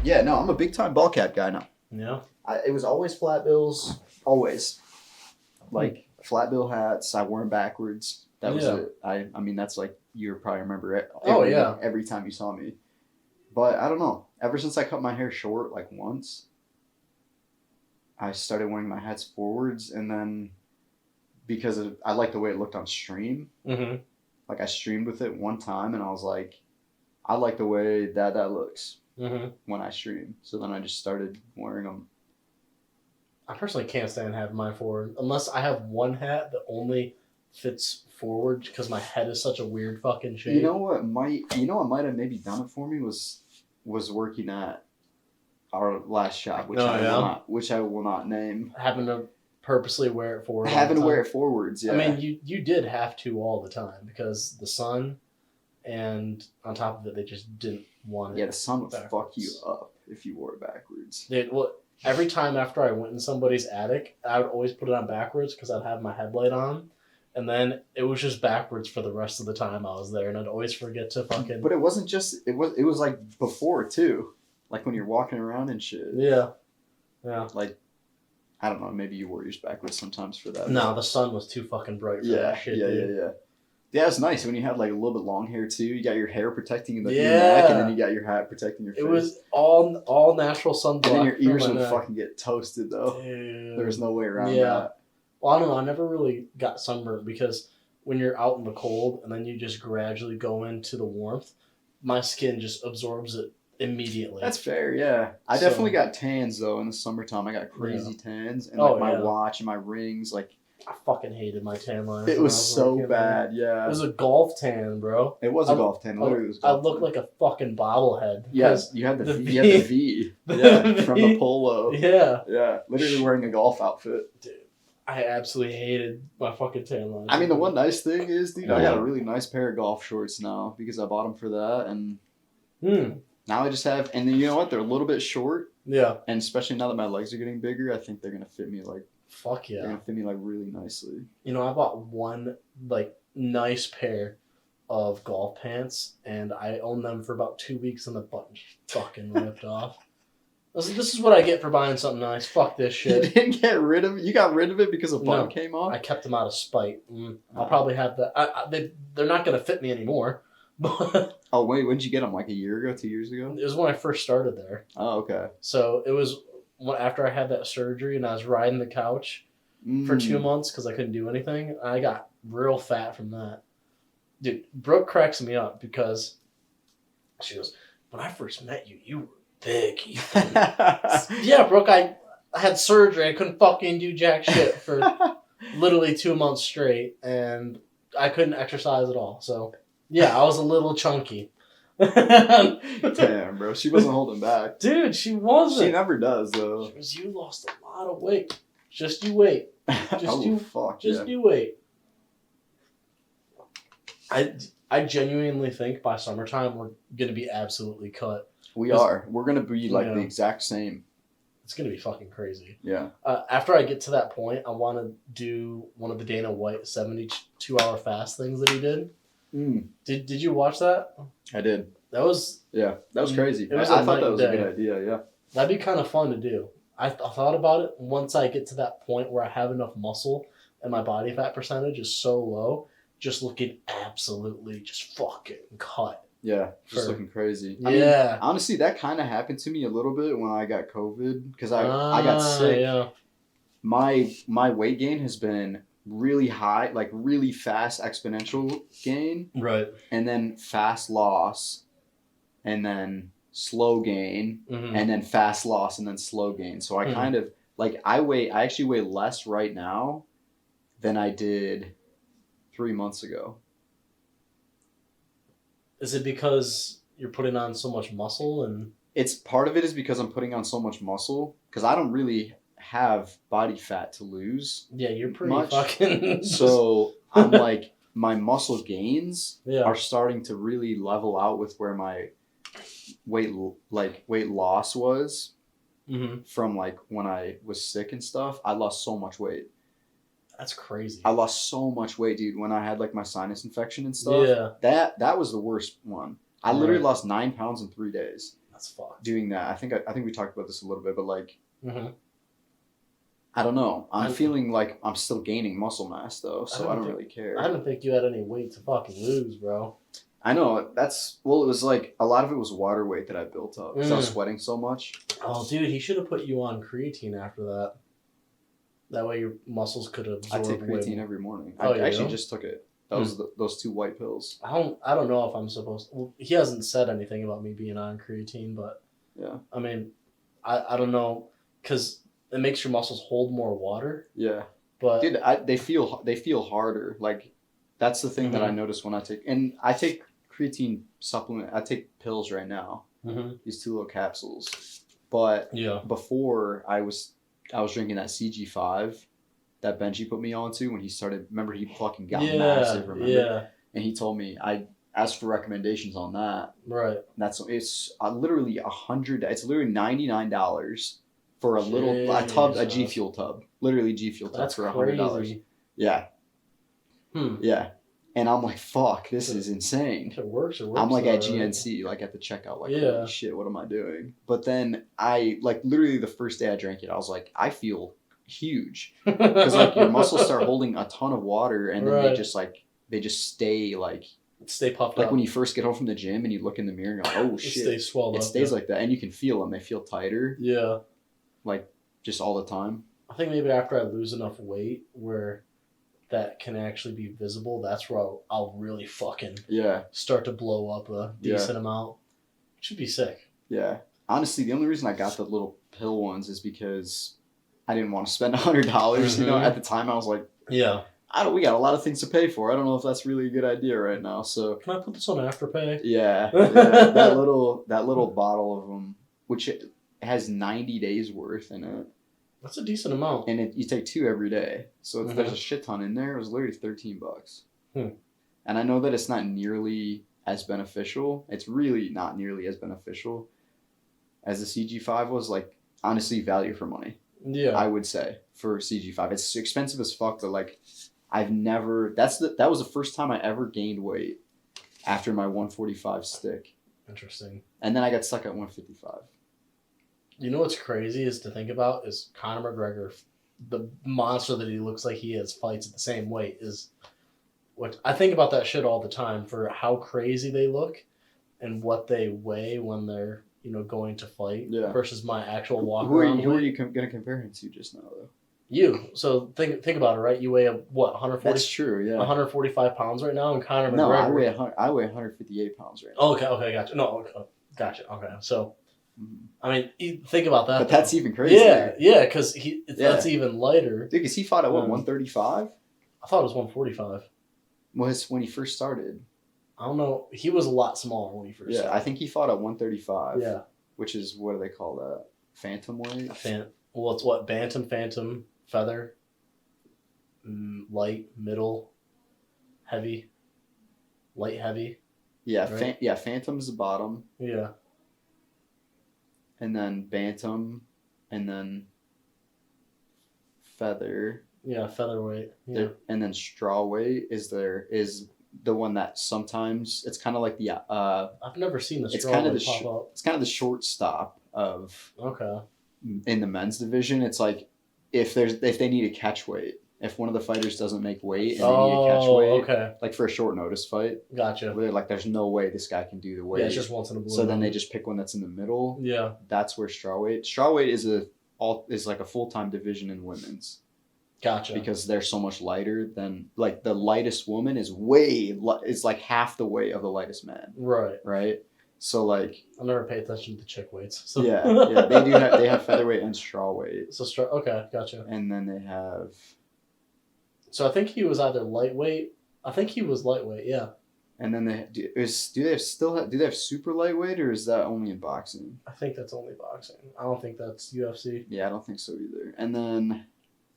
Yeah, no, I'm a big time ball cap guy now. Yeah. It was always flat bills, always. Like flat bill hats, I wore them backwards. That was it. I mean, that's like you probably remember it. Every time you saw me. But I don't know. Ever since I cut my hair short, like once, I started wearing my hats forwards, and then because I like the way it looked on stream. Mm-hmm. Like I streamed with it one time, and I was like, I like the way that looks when I stream. So then I just started wearing them. I personally can't stand having mine forward unless I have one hat that only fits forward because my head is such a weird fucking shape. You know what might have maybe done it for me was working at our last shop, which I will not name. Having to purposely wear it forward. Having to wear it forwards, yeah. I mean, you did have to all the time because the sun, and on top of it, they just didn't want it. Yeah, the sun would fuck you up if you wore it backwards. Well, every time after I went in somebody's attic, I would always put it on backwards because I'd have my headlight on. And then it was just backwards for the rest of the time I was there, and I'd always forget to fucking. But it wasn't just it was like before too, like when you're walking around and shit. Yeah. Like, I don't know. Maybe you wore yours backwards sometimes for that. No, the sun was too fucking bright for that shit. Yeah. Yeah, it's nice when you had like a little bit long hair too. You got your hair protecting your neck, and then you got your hat protecting your face. It was all natural sunblock. And then your ears would fucking get toasted though. Dude. There was no way around that. Well, I don't know. I never really got sunburned because when you're out in the cold and then you just gradually go into the warmth, my skin just absorbs it immediately. That's fair, yeah. I definitely got tans though in the summertime. I got crazy tans, and like my watch and my rings, like. I fucking hated my tan lines. It was so bad, yeah. It was a golf tan, bro. It was a golf tan. Literally, it was I looked like a fucking bobblehead. Yes, you had the V. Yeah, from the polo. Yeah. Yeah, literally wearing a golf outfit. Dude, I absolutely hated my fucking tan lines. I mean, the one nice thing is, dude, I got a really nice pair of golf shorts now because I bought them for that, and now I just have, and then you know what? They're a little bit short. Yeah. And especially now that my legs are getting bigger, I think they're gonna fit me like. Fuck yeah. They're gonna fit me like really nicely. You know, I bought one like nice pair of golf pants, and I owned them for about 2 weeks, and the button fucking ripped off. I was like, this is what I get for buying something nice. Fuck this shit. You didn't get rid of it? You got rid of it because a button came off? I kept them out of spite. I'll probably have that. They're not going to fit me anymore. Oh, wait. When did you get them? Like a year ago? 2 years ago? It was when I first started there. Oh, okay. So it was after I had that surgery, and I was riding the couch for 2 months because I couldn't do anything. I got real fat from that. Dude, Brooke cracks me up because she goes, when I first met you, you were big. Yeah, Brooke, I had surgery. I couldn't fucking do jack shit for literally 2 months straight, and I couldn't exercise at all. So, yeah, I was a little chunky. Damn, bro. She wasn't holding back. Dude, she wasn't. She never does, though. She was, you lost a lot of weight. Just you wait. Just you wait. I genuinely think by summertime we're gonna be absolutely cut. We are. We're gonna be like the exact same. It's gonna be fucking crazy. Yeah. After I get to that point, I want to do one of the Dana White 72-hour fast things that he did. Did you watch that? I did. That was crazy. I thought that was a good idea. Yeah. That'd be kind of fun to do. I thought about it. Once I get to that point where I have enough muscle and my body fat percentage is so low, just looking absolutely just fucking cut. Yeah, just looking crazy. Yeah. I mean, honestly, that kind of happened to me a little bit when I got COVID because I got sick. Yeah. My weight gain has been really high, like really fast exponential gain. Right. And then fast loss, and then slow gain, and then fast loss, and then slow gain. So I kind of like I actually weigh less right now than I did 3 months ago. Is it because you're putting on so much muscle? And it's part of it is because I'm putting on so much muscle because I don't really have body fat to lose. Yeah, you're pretty much. Fucking. So I'm like my muscle gains are starting to really level out with where my weight loss was from like when I was sick and stuff. I lost so much weight. That's crazy. I lost so much weight, dude, when I had like my sinus infection and stuff. Yeah. That was the worst one. I literally lost 9 pounds in 3 days. That's fucked. doing that. I think we talked about this a little bit, but like, mm-hmm. I don't know. I'm feeling like I'm still gaining muscle mass though, so I don't really care. I didn't think you had any weight to fucking lose, bro. I know it was like a lot of it was water weight that I built up because I was sweating so much. Oh, dude, he should have put you on creatine after that. That way your muscles could absorb. I take creatine every morning. Oh, I actually just took it. That was those 2 white pills. I don't know if I'm supposed to. Well, he hasn't said anything about me being on creatine, but yeah. I mean, I don't know because it makes your muscles hold more water. Yeah. But dude, they feel harder. Like that's the thing that I notice when I take creatine supplement. I take pills right now. These 2 little capsules. But before I was drinking that CG5 that Benji put me onto when he started. Remember, he fucking got massive. Remember? Yeah. And he told me I asked for recommendations on that. Right. It's literally $100. It's literally $99 for a little a tub, a G Fuel tub. Literally G Fuel tub for $100. Yeah. Yeah. And I'm like, fuck, this is insane. If it works, I'm like at GNC, like at the checkout, like, holy shit, what am I doing? But then I, like, literally the first day I drank it, I was like, I feel huge. Because, like, your muscles start holding a ton of water, and then they just stay, like... Stay puffed up. Like, when you first get home from the gym and you look in the mirror and you're like, oh, shit. It stays swelled up. It stays like that, and you can feel them. They feel tighter. Yeah. Like, just all the time. I think maybe after I lose enough weight where... that can actually be visible, that's where I'll really fucking start to blow up a decent amount. It should be sick. Yeah. Honestly, the only reason I got the little pill ones is because I didn't want to spend $100. You know, at the time I was like, we got a lot of things to pay for. I don't know if that's really a good idea right now. So can I put this on Afterpay? Yeah. that little bottle of them, which has 90 days worth in it. That's a decent amount. And you take 2 every day. So if there's a shit ton in there, it was literally $13. And I know that it's not nearly as beneficial. It's really not nearly as beneficial as the CG5 was. Like, honestly, value for money. Yeah. I would say for CG5. It's expensive as fuck, but like I've never that was the first time I ever gained weight after my 145 stick. Interesting. And then I got stuck at 155. You know what's crazy is to think about is Conor McGregor, the monster that he looks like he is, fights at the same weight. Is what I think about that shit all the time for how crazy they look and what they weigh when they're going to fight versus my actual walk around. Who are you going to compare him to just now though? You. So think about it, right? You weigh 140. That's true. Yeah. 145 pounds right now, and Conor McGregor. No, I weigh 158 pounds right now. Okay, gotcha. No, gotcha. Okay, so. I mean, think about that. But that's even crazier. Yeah, because that's even lighter. Dude, because he fought at 135? I thought it was 145. Was when he first started. I don't know. He was a lot smaller when he first started. Yeah, I think he fought at 135. Yeah. Which is, what do they call that? Phantom weight? Well, it's what? Bantam, phantom, feather, light, middle, heavy, light, heavy. Yeah, right? Phantom's the bottom. Yeah. And then bantam, and then feather. Yeah, featherweight. Yeah. And then strawweight is the one that sometimes it's kind of like the. I've never seen the strawweight pop up. It's kind of the shortstop of. Okay. In the men's division, it's like if they need a catch weight. If one of the fighters doesn't make weight and they need a catch weight, okay. Like for a short notice fight. Gotcha. Where they're like, there's no way this guy can do the weight. Yeah, it's just once in a blue. So then they just pick one that's in the middle. Yeah. That's where strawweight. Strawweight is like a full-time division in women's. Gotcha. Because they're so much lighter than like the lightest woman is it's like half the weight of the lightest man. Right. Right. So like. I'll never pay attention to chick weights. So. Yeah, they have featherweight and strawweight. So okay, gotcha. And then they have. So I think he was either lightweight. I think he was lightweight. Yeah. And then do they have super lightweight, or is that only in boxing? I think that's only boxing. I don't think that's UFC. Yeah, I don't think so either. And then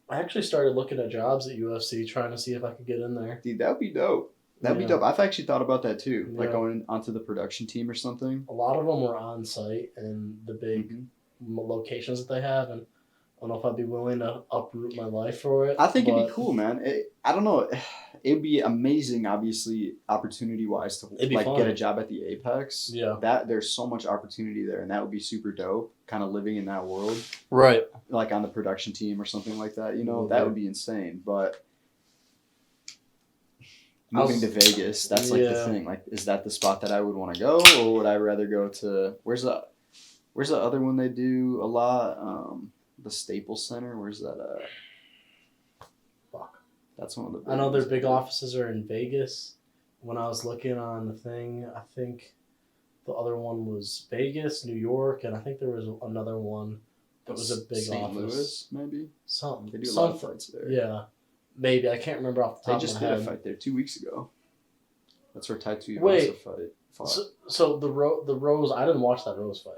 I actually started looking at jobs at UFC, trying to see if I could get in there. Dude, that would be dope. That'd be dope. I've actually thought about that too, like going onto the production team or something. A lot of them were on site in the big locations that they have, and I don't know if I'd be willing to uproot my life for it. I think it'd be cool, man. I don't know. it'd be amazing, obviously, opportunity-wise to like get a job at the Apex. Yeah. That there's so much opportunity there, and that would be super dope. Kind of living in that world, right? Like on the production team or something like that. You know, Mm-hmm. that would be insane. But moving to Vegas, that's like the thing. Like, is that the spot that I would want to go, or would I rather go to where's the other one they do a lot? The Staples Center. Where's that? Fuck. That's one of the. Big I know their big ones. offices are in Vegas. When I was looking on the thing, I think the other one was Vegas, New York, and I think there was another one that was a big St. office. Louis, maybe. Something. They do a lot of fights there. Yeah, maybe I can't remember off the top of my head. They just did a fight there 2 weeks ago. That's where Tai Wait. fought. So the Rose, I didn't watch that Rose fight.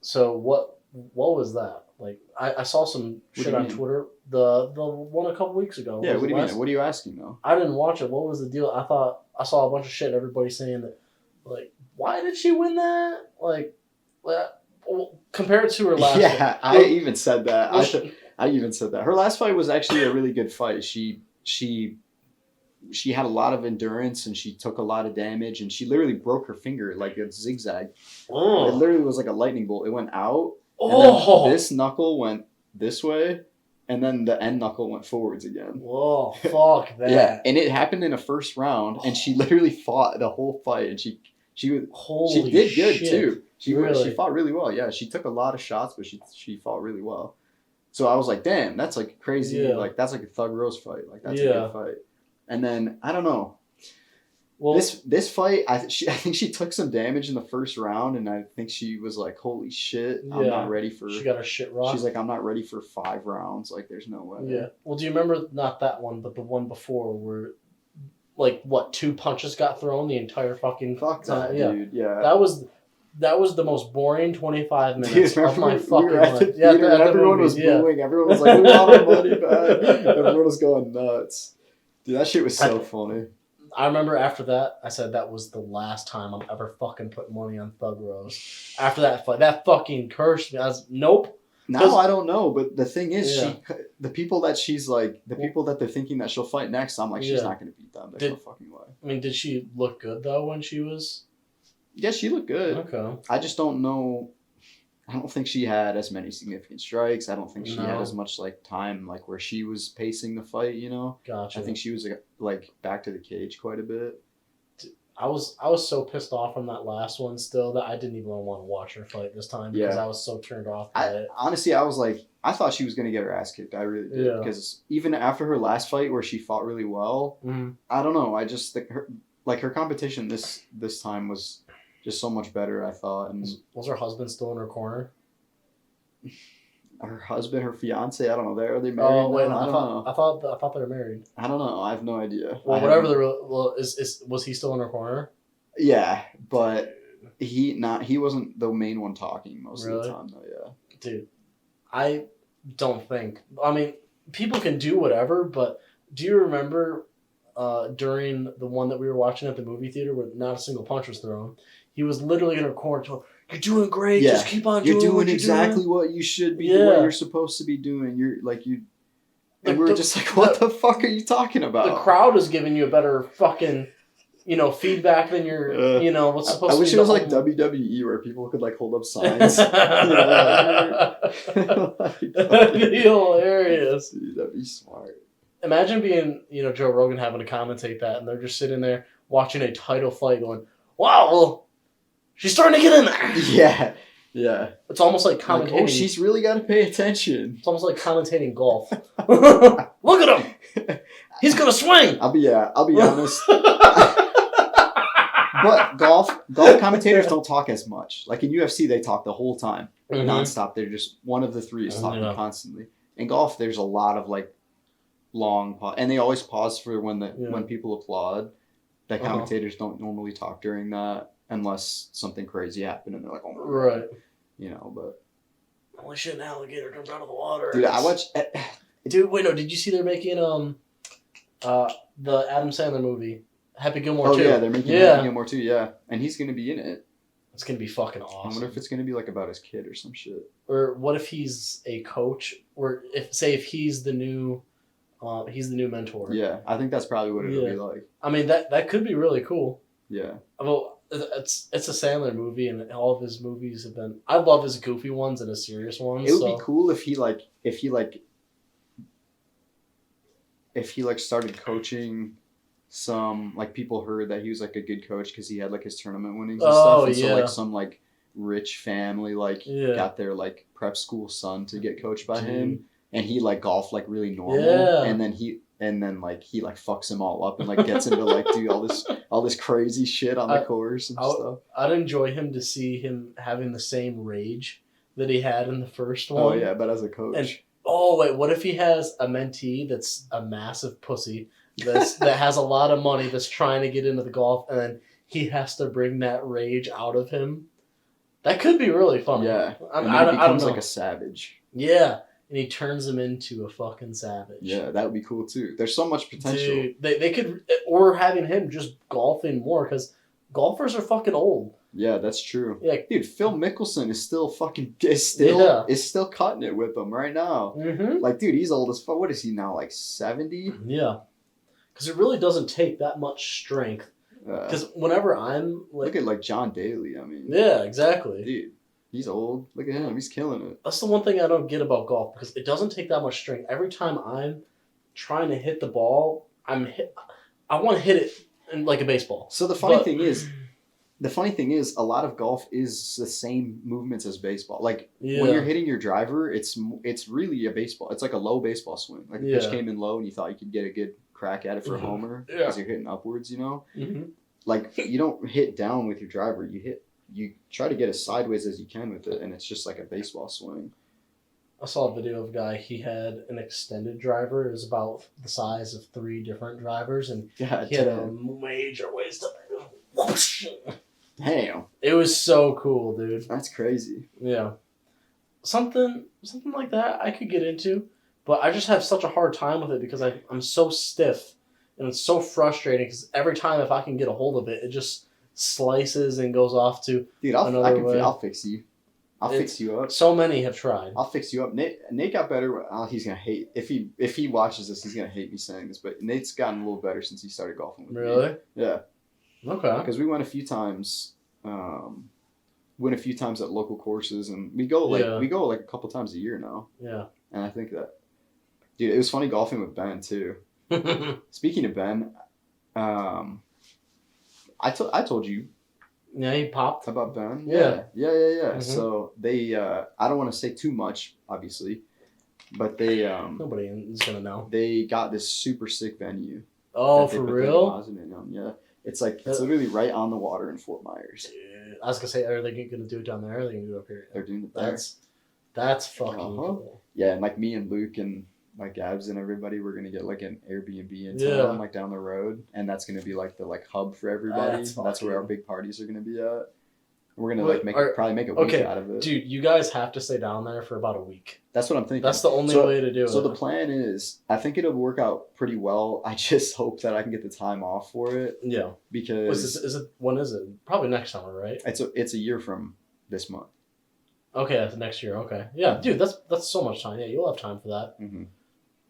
So what was that? Like I saw some shit on Twitter. The one a couple weeks ago. Yeah, what do you mean? What are you asking though? I didn't watch it. What was the deal? I thought I saw a bunch of shit. Everybody saying that, like, why did she win that? Like, compared to her last. Yeah, fight. I even said that. I even said that. Her last fight was actually a really good fight. She had a lot of endurance and she took a lot of damage and she literally broke her finger like a zigzag. Oh. It literally was like a lightning bolt. It went out. Oh. And then this knuckle went this way, and then the end knuckle went forwards again. Whoa, fuck that. Yeah, and it happened in a first round, and she literally fought the whole fight, and she did good too. She fought really well. Yeah, she took a lot of shots, but she fought really well. So I was like, damn, that's like crazy. Yeah. Like that's like a Thug Rose fight. Like that's a good fight. And then I don't know. Well, this fight, I think she took some damage in the first round, and I think she was like, "Holy shit, I'm not ready for." She got her shit rocked. She's like, "I'm not ready for 5 rounds. Like, there's no way." Yeah. Well, do you remember not that one, but the one before where, like, 2 punches got thrown the entire fucking time? Dude. Yeah. That was the most boring 25 minutes of my fucking life. Yeah, everyone was booing. Everyone was like, "We want our money back." Everyone was going nuts. Dude, that shit was so funny. I remember after that, I said that was the last time I'm ever fucking put money on Thug Rose. After that fight, that fucking cursed me. I was, nope. Now I don't know, but the thing is, the people that they're thinking that she'll fight next, I'm like, she's not going to beat them. There's no fucking way. I mean, did she look good, though, when she was? Yeah, she looked good. Okay. I just don't know. I don't think she had as many significant strikes. I don't think she had as much like time like where she was pacing the fight, you know? Gotcha. I think she was like back to the cage quite a bit. I was so pissed off from that last one still that I didn't even want to watch her fight this time because I was so turned off by it. Honestly, I was like, I thought she was going to get her ass kicked. I really did. Because even after her last fight where she fought really well, I don't know. I just think her competition this time was just so much better, I thought. And was her husband still in her corner? Her husband, her fiance, I don't know. Are they married? Oh wait, no, I thought they were married. I don't know. I have no idea. Well, was he still in her corner? Yeah, but he wasn't the main one talking most of the time though. Yeah, dude, I don't think. I mean, people can do whatever, but do you remember during the one that we were watching at the movie theater where not a single punch was thrown? He was literally in her corner telling, "You're doing great. Yeah. Just keep on doing what you're exactly doing. What you should be doing. What you're supposed to be doing. You're like you." And we're just like, "What the fuck are you talking about?" The crowd is giving you a better fucking, feedback than your, what's supposed to be. I wish it was like WWE where people could like hold up signs. That'd be hilarious. Dude, that'd be smart. Imagine being, Joe Rogan having to commentate that, and they're just sitting there watching a title fight, going, "Wow, well, she's starting to get in there." Yeah. It's almost like commentating. Like, she's really got to pay attention. It's almost like commentating golf. Look at him. He's gonna swing. I'll be honest. But golf commentators don't talk as much. Like in UFC, they talk the whole time, nonstop. They're just one of the three is talking constantly. In golf, there's a lot of like long pause, and they always pause for when people applaud. That commentators don't normally talk during that. Unless something crazy happened and they're like, "Oh my God." But holy shit, an alligator jumped out of the water. Dude, I watched. Dude, wait, no, did you see they're making the Adam Sandler movie, Happy Gilmore 2? Oh yeah, they're making Happy Gilmore 2, yeah, and he's gonna be in it. It's gonna be fucking awesome. I wonder if it's gonna be like about his kid or some shit. Or what if he's a coach? Or if he's the new, He's the new mentor. Yeah, I think that's probably what it'll be like. I mean, that could be really cool. Yeah. Well, it's a Sandler movie, and all of his movies have been. I love his goofy ones and his serious ones. It would be cool if he started coaching some, like, people heard that he was like a good coach because he had like his tournament winnings and stuff. And so like some like rich family got their like prep school son to get coached by him, and he like golfed like really normal, and then he fucks him all up and like gets him to like do all this crazy shit on the course and stuff. I'd enjoy him to see him having the same rage that he had in the first one. Oh yeah, but as a coach. And what if he has a mentee that's a massive pussy that has a lot of money that's trying to get into the golf, and then he has to bring that rage out of him? That could be really funny. Yeah, and he becomes like a savage. Yeah. And he turns him into a fucking savage. Yeah, that would be cool too. There's so much potential. Dude, they could, or having him just golfing more, because golfers are fucking old. Yeah, that's true. Yeah, dude, Phil Mickelson is still cutting it with them right now. Mm-hmm. Like, dude, he's old as fuck. What is he now? Like 70? Yeah, because it really doesn't take that much strength. Because whenever I'm like, look at like John Daly. I mean, yeah, exactly, dude. He's old. Look at him. He's killing it. That's the one thing I don't get about golf, because it doesn't take that much strength. Every time I'm trying to hit the ball, I want to hit it like a baseball. So the funny thing is, a lot of golf is the same movements as baseball. Like when you're hitting your driver, it's really a baseball. It's like a low baseball swing. Like the pitch came in low and you thought you could get a good crack at it for a homer because you're hitting upwards. You know, like you don't hit down with your driver. You try to get as sideways as you can with it, and it's just like a baseball swing. I saw a video of a guy, he had an extended driver. It was about the size of 3 different drivers, and he had a major waist up. Whoosh. Damn. It was so cool, dude. That's crazy. Yeah. Something like that I could get into, but I just have such a hard time with it because I'm so stiff, and it's so frustrating because every time if I can get a hold of it, it just slices and goes off to another way. I'll fix you. I'll fix you up. So many have tried. I'll fix you up. Nate got better. He's gonna hate if he watches this. He's gonna hate me saying this, but Nate's gotten a little better since he started golfing with me. Really? Yeah. Okay. Because we went a few times. Went a few times at local courses, and we go like a couple times a year now. Yeah. And I think that, dude, it was funny golfing with Ben too. Speaking of Ben, I told you. Yeah, he popped. About Ben? Yeah. Mm-hmm. So they, I don't want to say too much, obviously, but they... nobody is going to know. They got this super sick venue. Oh, for real? Yeah. It's like, it's literally right on the water in Fort Myers. Dude, I was going to say, are they going to do it down there, or are they going to do it up here? They're doing it there. That's fucking cool. Yeah, and like me and Luke and like Gabs and everybody, we're gonna get like an Airbnb in town, like down the road, and that's gonna be like the hub for everybody. That's where our big parties are gonna be at. We're gonna probably make a week out of it. Dude, you guys have to stay down there for about a week. That's what I'm thinking. That's the only way to do it. So the plan is, I think it'll work out pretty well. I just hope that I can get the time off for it. Yeah. Because when is it? Probably next summer, right? It's a year from this month. Okay, that's next year. Okay. Yeah, dude, that's so much time. Yeah, you'll have time for that. Mm-hmm.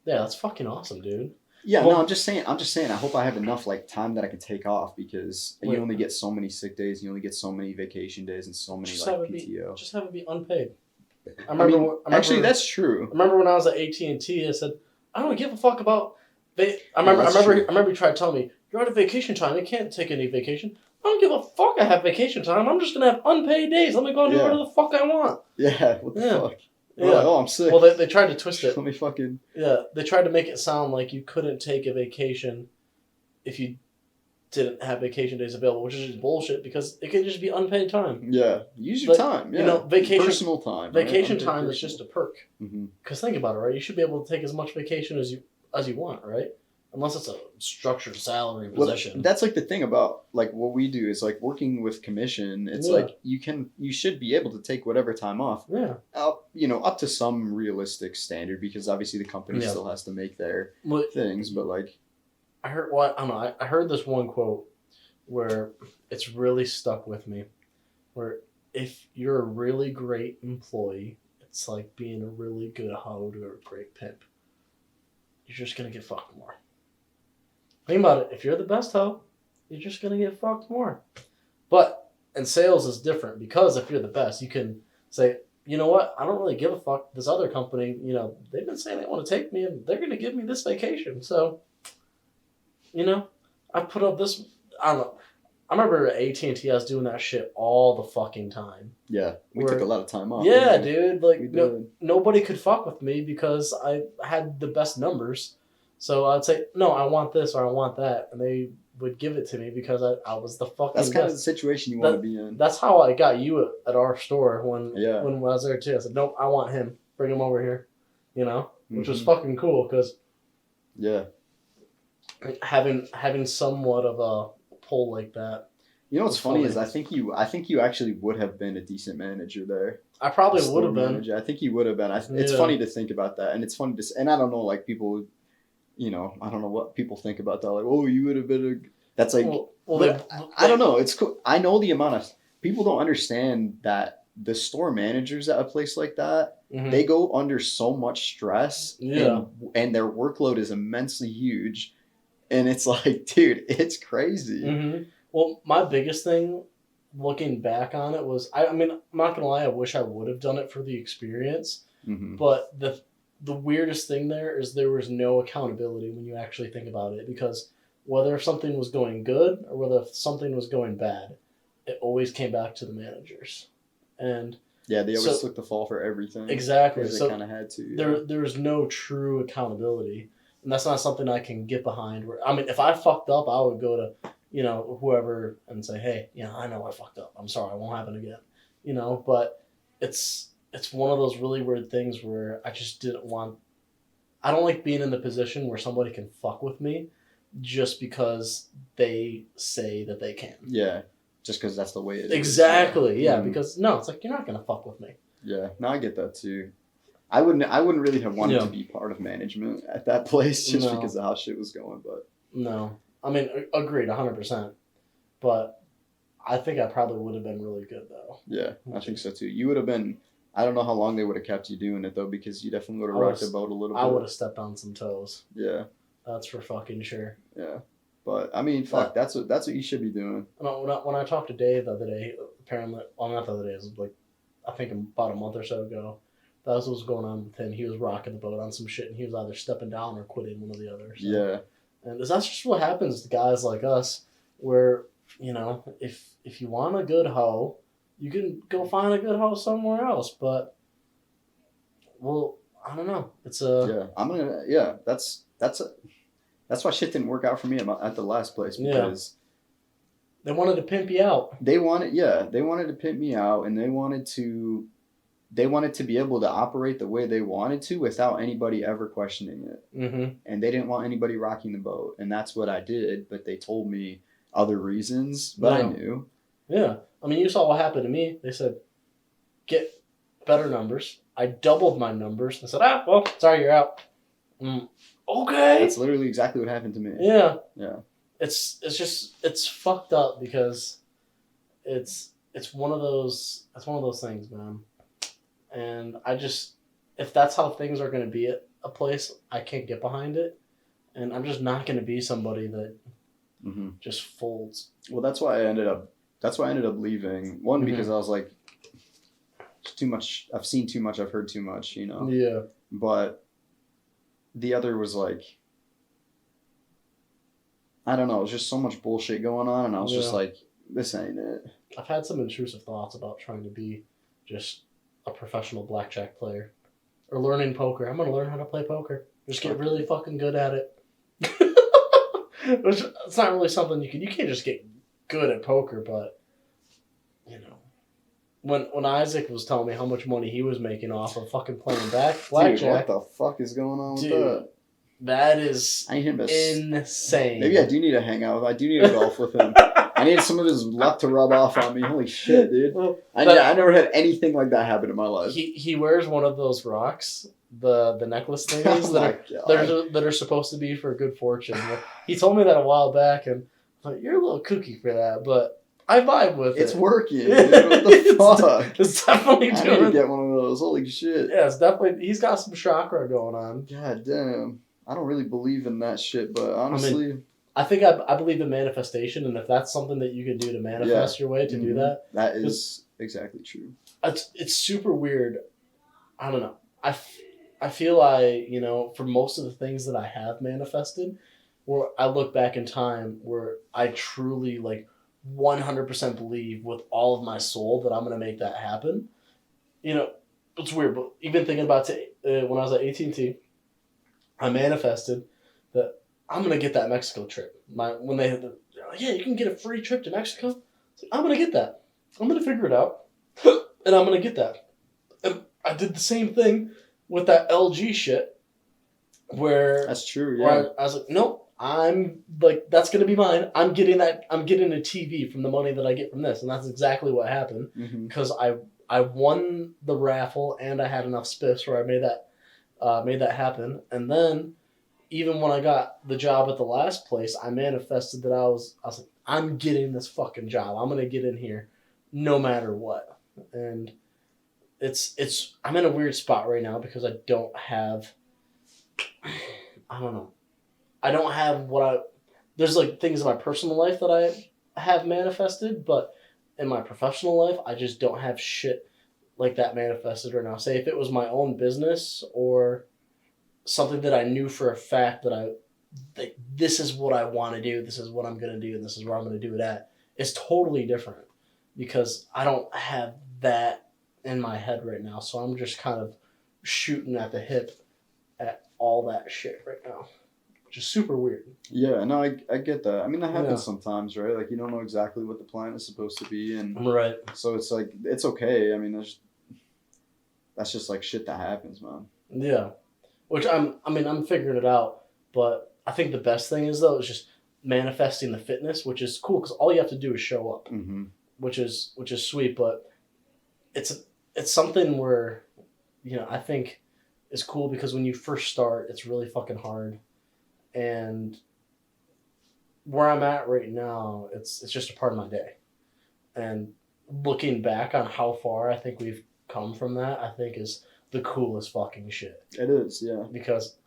Yeah, that's fucking awesome, dude. Yeah, no, I'm just saying. I hope I have enough like time that I can take off, because you only get so many sick days, you only get so many vacation days, and so many PTO. Just have it be unpaid. I remember, actually, that's true. I rember when I was at AT&T, I said, I don't give a fuck about. I remember you tried to tell me, you're on a vacation time. You can't take any vacation. I don't give a fuck. I have vacation time. I'm just gonna have unpaid days. Let me go and do whatever the fuck I want. Yeah. What the fuck? Yeah. Like, oh, I'm sick. Well, they tried to twist it. Let me fucking... Yeah, they tried to make it sound like you couldn't take a vacation if you didn't have vacation days available, which is just bullshit, because it could just be unpaid time. Yeah, use your time. Yeah, you know, vacation, personal time. Vacation time is just a perk. Mm-hmm. Because think about it, right? You should be able to take as much vacation as you want, right? Unless it's a structured salary position. That's like the thing about like what we do is like working with commission. It's like you should be able to take whatever time off. Yeah. Up to some realistic standard, because obviously the company still has to make their things. But like, I heard this one quote where it's really stuck with me, where if you're a really great employee, it's like being a really good hoe to a great pimp. you're just gonna get fucked more. Think about it. If you're the best hoe, you're just gonna get fucked more. But in sales is different because if you're the best, you can say, you know what? I don't really give a fuck. This other company, you know, they've been saying they want to take me and they're gonna give me this vacation. So, you know, I put up this. I don't know. I remember at AT&T, I was doing that shit all the fucking time. Yeah, we took a lot of time off. Yeah, dude. Like, nobody could fuck with me because I had the best numbers. So I'd say, no, I want this or I want that. And they would give it to me because I was the fucking That's kind best. of the situation you want to be in. That's how I got you at our store when I was there, too. I said, nope, I want him. Bring him over here. You know? Which was fucking cool because... Yeah. Having somewhat of a pull like that. You know what's funny is I think you actually would have been a decent manager there. I probably would have been. Manager. I think you would have been. It's funny to think about that, and it's funny to. And I don't know, like people, you know, I don't know what people think about that. Like, oh, you would have been a. That's like. I don't know. It's cool. I know the amount of people don't understand that the store managers at a place like that, they go under so much stress, and their workload is immensely huge. And it's like, dude, it's crazy. Mm-hmm. Well, my biggest thing, looking back on it, was I mean, I'm not gonna lie, I wish I would have done it for the experience. Mm-hmm. But the weirdest thing there is there was no accountability when you actually think about it, because whether something was going good or whether something was going bad, it always came back to the managers. And yeah, they always took the fall for everything. Exactly. So they kind of had to. Yeah. There was no true accountability. And that's not something I can get behind. I mean, if I fucked up, I would go to, you know, whoever and say, hey, you know, I know I fucked up. I'm sorry. It won't happen again. You know, but it's one of those really weird things where I just didn't want... I don't like being in the position where somebody can fuck with me just because they say that they can. Yeah, just because that's the way it is. Exactly, yeah. Because, no, it's like, you're not going to fuck with me. Yeah, no, I get that too. I wouldn't really have wanted to be part of management at that place just because of how shit was going, but... No. I mean, agreed, 100%. But I think I probably would have been really good, though. Yeah, I think so, too. You would have been... I don't know how long they would have kept you doing it, though, because you definitely would have rocked the boat a little bit. I would have stepped on some toes. Yeah. That's for fucking sure. Yeah. But, I mean, fuck, that's what you should be doing. When I talked to Dave the other day, apparently... Well, not the other day, it was like, I think about a month or so ago. That was what was going on with him. He was rocking the boat on some shit, and he was either stepping down or quitting, one or the other. So. Yeah. And that's just what happens to guys like us, where, you know, if you want a good hoe, you can go find a good hoe somewhere else. But, well, I don't know. It's a... Yeah, that's why shit didn't work out for me at the last place, because... They wanted to pimp you out. They wanted to pimp me out, and they wanted to be able to operate the way they wanted to without anybody ever questioning it. Mm-hmm. And they didn't want anybody rocking the boat. And that's what I did. But they told me other reasons. But I knew. Yeah. I mean, you saw what happened to me. They said, get better numbers. I doubled my numbers. I said, well, sorry, you're out. Okay. That's literally exactly what happened to me. Yeah. Yeah. It's fucked up because it's one of those things, man. And if that's how things are going to be at a place, I can't get behind it. And I'm just not going to be somebody that just folds. Well, that's why I ended up leaving. One, because I was like, it's too much. I've seen too much. I've heard too much, you know? Yeah. But the other was like, I don't know. It was just so much bullshit going on. And I was just like, this ain't it. I've had some intrusive thoughts about trying to be just a professional blackjack player or learning poker. I'm going to learn how to play poker. Just get really fucking good at it. Which, it's not really something you can't just get good at poker, but you know, when Isaac was telling me how much money he was making off of fucking playing blackjack. Dude, what the fuck is going on with that? That is insane. Maybe I do need to hang out with him. I do need to golf with him. I need some of his luck to rub off on me. Holy shit, dude. Well, I never had anything like that happen in my life. He wears one of those rocks, the necklace thingies that are supposed to be for good fortune. He told me that a while back, and I thought, you're a little kooky for that, but I vibe with it. It's working. Dude. What the fuck? It's definitely doing. I need to get one of those. Holy shit. Yeah, it's definitely. He's got some chakra going on. God damn. I don't really believe in that shit, but honestly, I think I believe in manifestation, and if that's something that you can do to manifest your way to do that, that is exactly true. It's super weird. I don't know. I feel for most of the things that I have manifested, where I look back in time where I truly 100% believe with all of my soul that I'm gonna make that happen. It's weird, but even thinking about when I was at AT&T, I manifested that I'm gonna get that Mexico trip. When they're like, yeah, you can get a free trip to Mexico. I'm gonna get that. I'm gonna figure it out, and I'm gonna get that. And I did the same thing with that LG shit, where that's true. Yeah, where I was like, nope, I'm like that's gonna be mine. I'm getting that. I'm getting a TV from the money that I get from this, and that's exactly what happened because I won the raffle and I had enough spiffs where I made that happen, and then. Even when I got the job at the last place, I manifested that I was like, I'm getting this fucking job. I'm gonna get in here, no matter what. And I'm in a weird spot right now because I don't have there's things in my personal life that I have manifested, but in my professional life, I just don't have shit like that manifested right now. Say if it was my own business or something that I knew for a fact that this is what I want to do, this is what I'm going to do, and this is where I'm going to do it at, it's totally different because I don't have that in my head right now. So I'm just kind of shooting at the hip at all that shit right now, which is super weird. Yeah, no, I get that. I mean, that happens sometimes, right? Like, you don't know exactly what the plan is supposed to be. And right. So it's like, it's okay. I mean, that's just like shit that happens, man. Yeah. Which I'm figuring it out, but I think the best thing is just manifesting the fitness, which is cool because all you have to do is show up, which is sweet. But it's something where, I think is cool because when you first start, it's really fucking hard, and where I'm at right now, it's just a part of my day, and looking back on how far I think we've come from that, I think is the coolest fucking shit. It is, yeah. Because,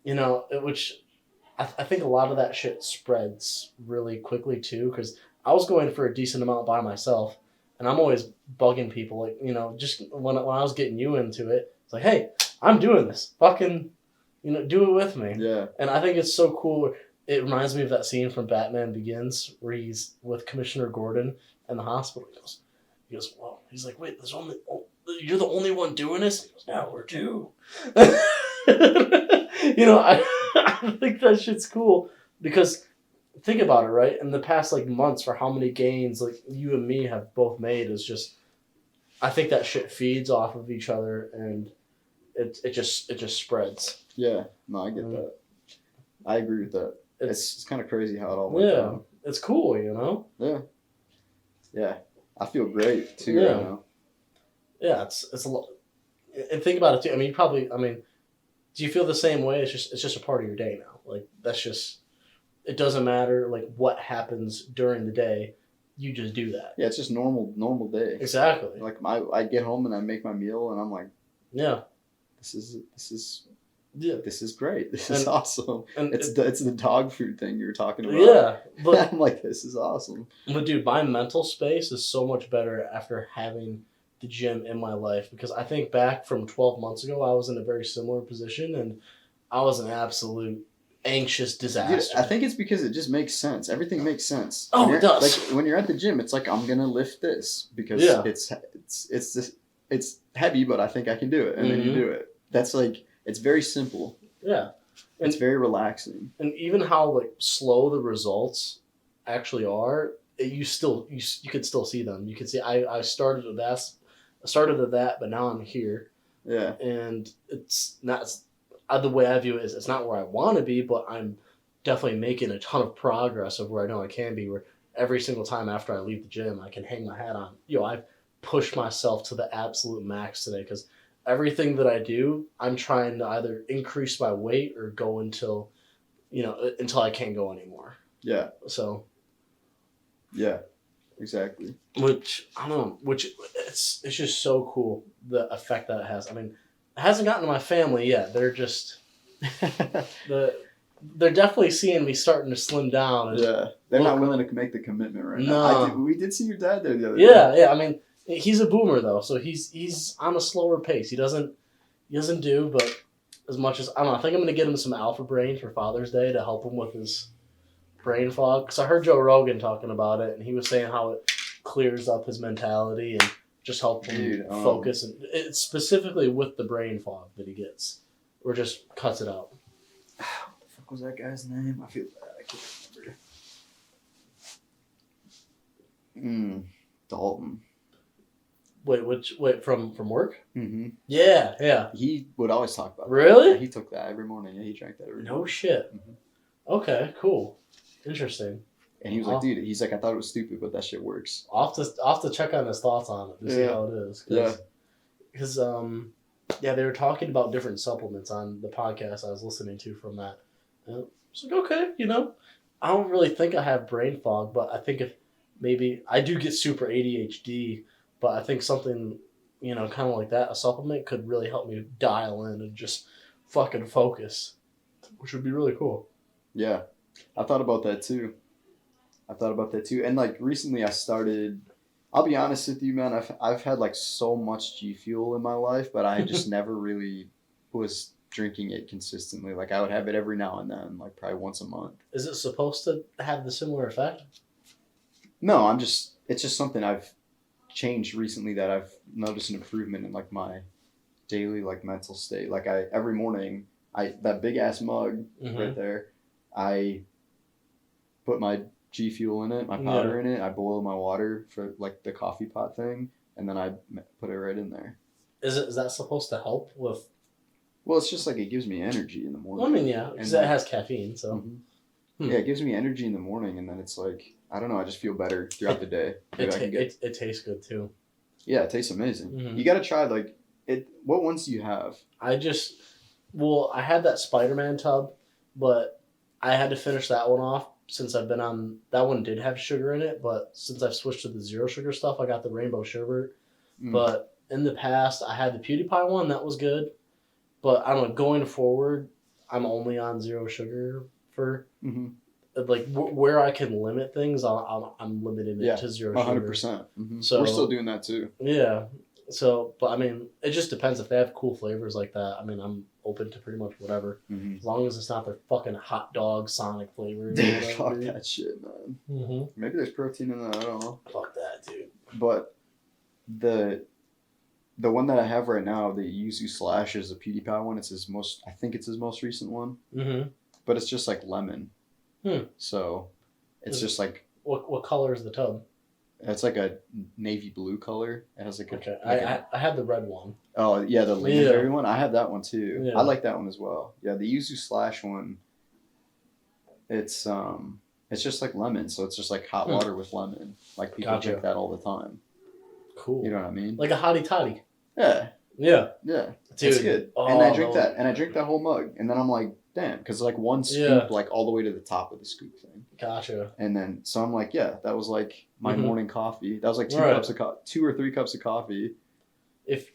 I think a lot of that shit spreads really quickly too. Because I was going for a decent amount by myself, and I'm always bugging people. Just when I was getting you into it, it's like, hey, I'm doing this. Fucking, do it with me. Yeah. And I think it's so cool. It reminds me of that scene from Batman Begins where he's with Commissioner Gordon in the hospital. He goes, well, he's like, wait, you're the only one doing this? He goes, no, we're two. I think that shit's cool because think about it, right? In the past months, for how many gains you and me have both made is just, I think that shit feeds off of each other and it just spreads. Yeah, no, I get that. I agree with that. It's kind of crazy how it all went down. It's cool, Yeah. Yeah. I feel great too right now. Yeah, it's a lot. And think about it too. I mean, do you feel the same way? It's just a part of your day now. That's just, it doesn't matter what happens during the day. You just do that. Yeah, it's just normal day. Exactly. I get home and I make my meal and I'm like, yeah, this is yeah, this is great. This is awesome. And it's the dog food thing you were talking about. Yeah, but I'm like, this is awesome. But dude, my mental space is so much better after having the gym in my life because I think back from 12 months ago, I was in a very similar position and I was an absolute anxious disaster. Dude, I think it's because it just makes sense. Everything makes sense. Oh, it does. When you're at the gym, it's like I'm gonna lift this because it's heavy, but I think I can do it, and then you do it. That's it's very simple. Yeah, it's very relaxing. And even how slow the results actually are, you could still see them. You can see I started at that, but now I'm here. Yeah, and it's not. The way I view it is it's not where I want to be, but I'm definitely making a ton of progress of where I know I can be, where every single time after I leave the gym, I can hang my hat on. I've pushed myself to the absolute max today because everything that I do, I'm trying to either increase my weight or go until I can't go anymore. Yeah. So. Yeah, exactly. Which, I don't know, it's just so cool, the effect that it has. I mean, it hasn't gotten to my family yet. They're just They're definitely seeing me starting to slim down. Yeah, they're not willing to make the commitment right now. We did see your dad there the other day. Yeah. I mean, he's a boomer though, so he's on a slower pace. He doesn't do, but as much as I don't know. I think I'm gonna get him some Alpha Brain for Father's Day to help him with his brain fog. Because I heard Joe Rogan talking about it, and he was saying how it clears up his mentality and just helps him focus. And it's specifically with the brain fog that he gets, or just cuts it out. What was that guy's name? I feel bad. I can't remember. Dalton. Wait, from work? Mm-hmm. Yeah. He would always talk about Really? That. He took that every morning. Yeah, he drank that every morning. No shit. Mm-hmm. Okay, cool. Interesting. And he was like, dude, he's like, I thought it was stupid, but that shit works. I'll have to check on his thoughts on it to see how it is. Because, they were talking about different supplements on the podcast I was listening to from that. And I was like, okay, I don't really think I have brain fog, but I think if maybe I do get super ADHD, but I think something, kind of like that, a supplement could really help me dial in and just fucking focus, which would be really cool. Yeah. I thought about that too. And like recently I started, I'll be honest with you, man, I've had like so much G Fuel in my life, but I just never really was drinking it consistently. Like I would have it every now and then, like probably once a month. Is it supposed to have the similar effect? No, it's just something I've changed recently that I've noticed an improvement in like my daily like mental state. Like every morning, that big ass mug right there, I put my G Fuel in it, my powder in it. I boil my water for like the coffee pot thing, and then I put it right in there. Is that supposed to help with? Well, it's just like it gives me energy in the morning. Well, I mean, yeah, because it has caffeine, so. Mm-hmm. Yeah, it gives me energy in the morning, and then it's like I don't know. I just feel better throughout the day. It tastes good too. Yeah, it tastes amazing. Mm-hmm. You got to try like it. What ones do you have? I had that Spider-Man tub, but I had to finish that one off since I've been on. That one did have sugar in it, but since I've switched to the zero sugar stuff, I got the rainbow sherbet. But in the past, I had the PewDiePie one. That was good. But I don't know, going forward, I'm only on zero sugar for like where I can limit things. I'm limiting it to zero sugar. 100%. Mm-hmm. So we're still doing that too. Yeah. So, but I mean, it just depends if they have cool flavors like that. I mean, I'm open to pretty much whatever, as long as it's not their fucking hot dog Sonic flavor. Dude, fuck that shit, man. Mm-hmm. Maybe there's protein in that. I don't know. Fuck that, dude. But the one that I have right now, the Yuzu Slash, is the PewDiePie one. I think it's his most recent one. Mm-hmm. But it's just like lemon. So it's just like. What color is the tub? It's like a navy blue color. It has I had the red one. Oh yeah, the lingonberry one. I have that one too. Yeah. I like that one as well. Yeah, the Yuzu Slash one. It's just like lemon, so it's just like hot water with lemon. Like people drink that all the time. Cool. You know what I mean? Like a hottie toddy. Yeah. Yeah. Yeah. Dude. It's good. And I drink that, and I drink that whole mug, and then I'm like, damn, because like one scoop, like all the way to the top of the scoop thing. Gotcha. And then so I'm like, yeah, that was like my morning coffee. That was like 2 or 3 cups of coffee. If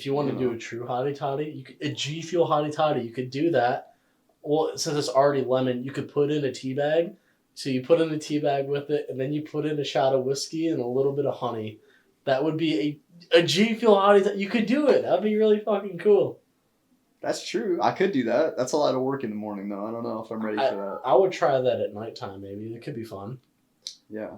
you want to do a true hottie toddy, a G Fuel hottie toddy, you could do that. Well, since it's already lemon, you could put in a tea bag. So you put in a tea bag with it, and then you put in a shot of whiskey and a little bit of honey. That would be a G Fuel hottie. You could do it. That'd be really fucking cool. That's true. I could do that. That's a lot of work in the morning, though. I don't know if I'm ready for that. I would try that at nighttime, maybe. It could be fun. Yeah.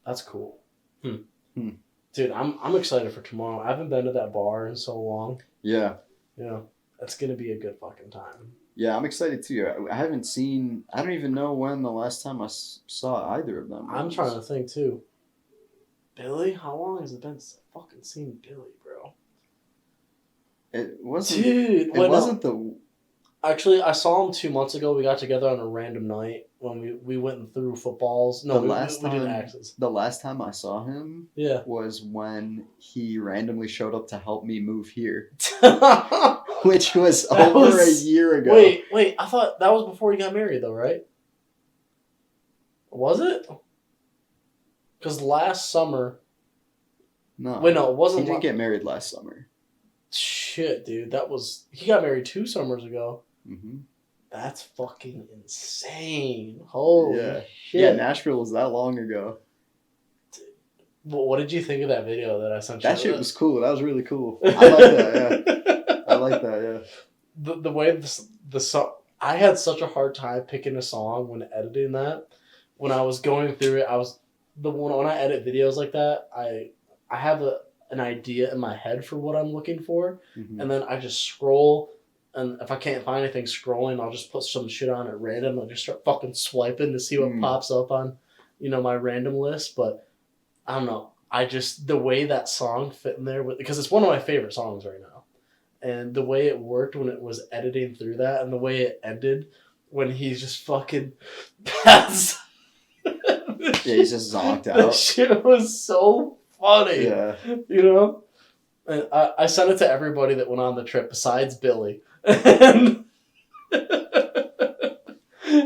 That's cool. Dude, I'm excited for tomorrow. I haven't been to that bar in so long. Yeah. Yeah. It's going to be a good fucking time. Yeah, I'm excited too. I don't even know when the last time I saw either of them. I'm trying to think too. Billy? How long has it been since I fucking seen Billy, bro? It wasn't. Dude, it wasn't the. Actually, I saw him 2 months ago. We got together on a random night when we went through footballs. No, we did axes. The last time I saw him, was when he randomly showed up to help me move here, which was over a year ago. Wait! I thought that was before he got married, though, right? Was it? Because last summer. No. Wait, no, it wasn't. He didn't get married last summer. Shit, dude, he got married 2 summers ago. Mm-hmm. That's fucking insane. Holy shit. Yeah, Nashville was that long ago. Well, what did you think of that video that I sent you? That shit was cool. That was really cool. I like that, yeah. I like that, yeah. The way the song... I had such a hard time picking a song when editing that. When I was going through it, when I edit videos like that, I have an idea in my head for what I'm looking for, and then I just scroll, and if I can't find anything scrolling, I'll just put some shit on at random and just start fucking swiping to see what pops up on, my random list. But I don't know. The way that song fit in there, because it's one of my favorite songs right now. And the way it worked when it was editing through that, and the way it ended when he's just fucking passed. Yeah, he's just zonked out. That shit was so funny. Yeah. And I sent it to everybody that went on the trip besides Billy. And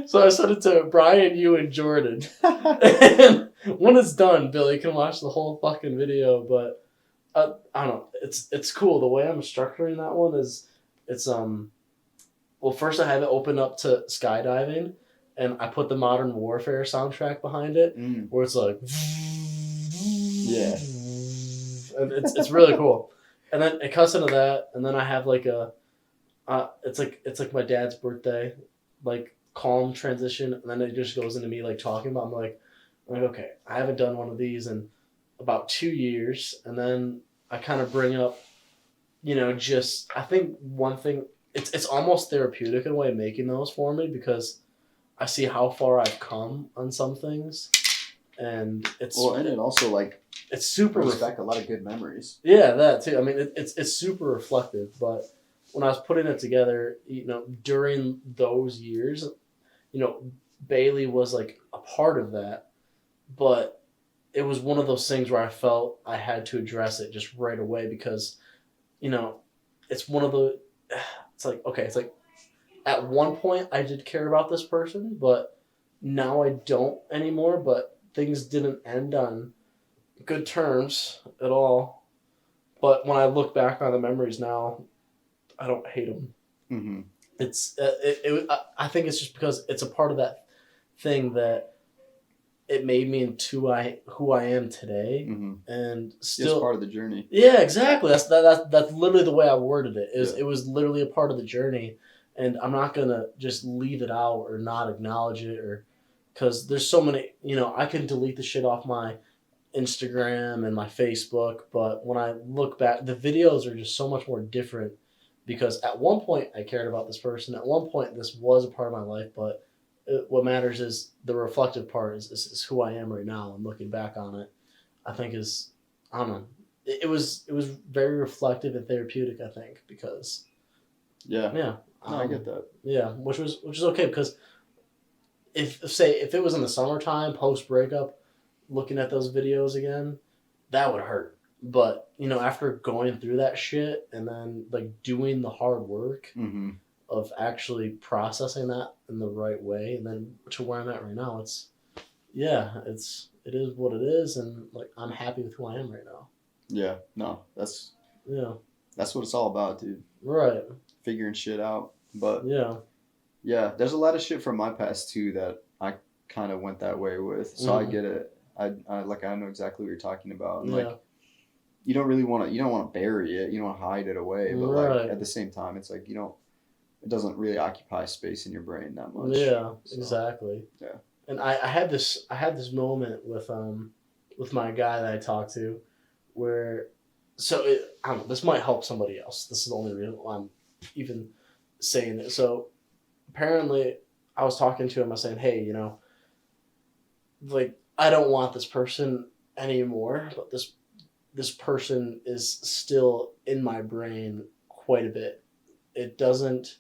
so I sent it to Brian, you, and Jordan. And when it's done, Billy can watch the whole fucking video. But I don't know. It's cool. The way I'm structuring that one is well, first I have it open up to skydiving, and I put the Modern Warfare soundtrack behind it, where it's like, yeah, and it's really cool. And then it cuts into that, and then I have like it's like my dad's birthday, like calm transition, and then it just goes into me like talking about. I'm like, okay, I haven't done one of these in about 2 years, and then I kind of bring up, just I think one thing. It's almost therapeutic in a way making those for me, because I see how far I've come on some things, and and it also like it's super brings back a lot of good memories. Yeah, that too. I mean, it's super reflective. But when I was putting it together, during those years, Bailey was like a part of that, but it was one of those things where I felt I had to address it just right away, because, it's one of the. It's like, okay, it's like at one point I did care about this person, but now I don't anymore. But things didn't end on good terms at all. But when I look back on the memories now, I don't hate them. Mm-hmm. I think it's just because it's a part of that thing that it made me into who I am today, and still it's part of the journey. Yeah, exactly. That's literally the way I worded it. It was literally a part of the journey, and I'm not gonna just leave it out or not acknowledge it, or because there's so many. I can delete the shit off my Instagram and my Facebook, but when I look back, the videos are just so much more different, because at one point I cared about this person. At one point, this was a part of my life, but what matters is the reflective part is who I am right now, and looking back on it, I think is, I don't know, it was very reflective and therapeutic, I think, because I get that, which is okay, because if it was in the summertime post breakup, looking at those videos again, that would hurt. But after going through that shit and then like doing the hard work of actually processing that in the right way, and then to where I'm at right now, it is what it is, and like I'm happy with who I am right now. Yeah, no, that's what it's all about, dude. Right. Figuring shit out, but yeah, there's a lot of shit from my past too that I kind of went that way with, so I get it. I know exactly what you're talking about, and like you don't want to bury it, you don't want to hide it away, but like at the same time, it's like it doesn't really occupy space in your brain that much. Yeah, so, exactly. Yeah. And I had this moment with my guy that I talked to, where I don't know, this might help somebody else. This is the only reason why I'm even saying it. So apparently I was talking to him, I was saying, hey, like I don't want this person anymore, but this person is still in my brain quite a bit. It doesn't.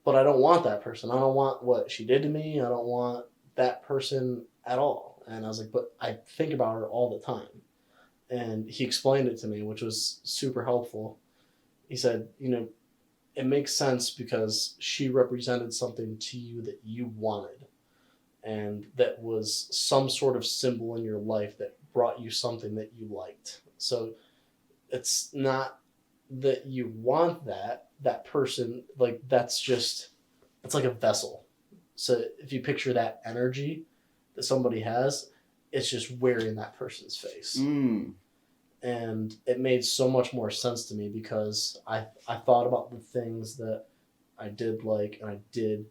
But I don't want that person. I don't want what she did to me. I don't want that person at all. And I was like, but I think about her all the time. And he explained it to me, which was super helpful. He said, it makes sense because she represented something to you that you wanted. And that was some sort of symbol in your life that brought you something that you liked. So it's not that you want that person, like that's just, it's like a vessel. So if you picture that energy that somebody has, it's just wearing that person's face. And it made so much more sense to me because I thought about the things that I did like and I did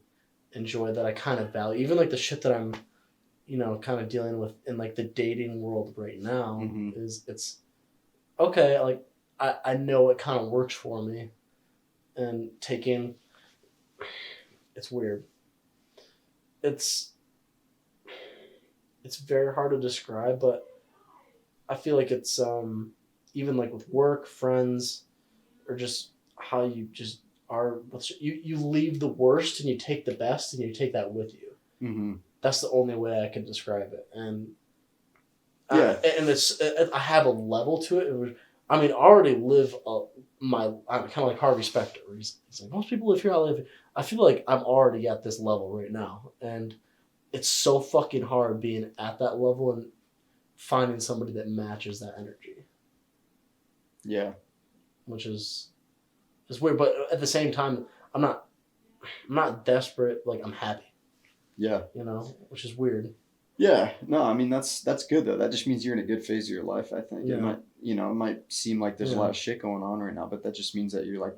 enjoy that I kind of value. Even like the shit that I'm, kind of dealing with in like the dating world right now is it's okay. Like I know it kind of works for me, and taking, it's weird. It's very hard to describe, but I feel like it's even like with work, friends, or just how you just are. You leave the worst and you take the best and you take that with you. That's the only way I can describe it. And and I have a level to it. I already live I'm kind of like Harvey Specter. He's like, most people live here. I live here. I feel like I'm already at this level right now, and it's so fucking hard being at that level and finding somebody that matches that energy. Yeah. Which is weird, but at the same time, I'm not desperate. Like, I'm happy. Yeah. Which is weird. Yeah. No, that's good though. That just means you're in a good phase of your life, I think. Yeah. It might seem like there's a lot of shit going on right now, but that just means that you're like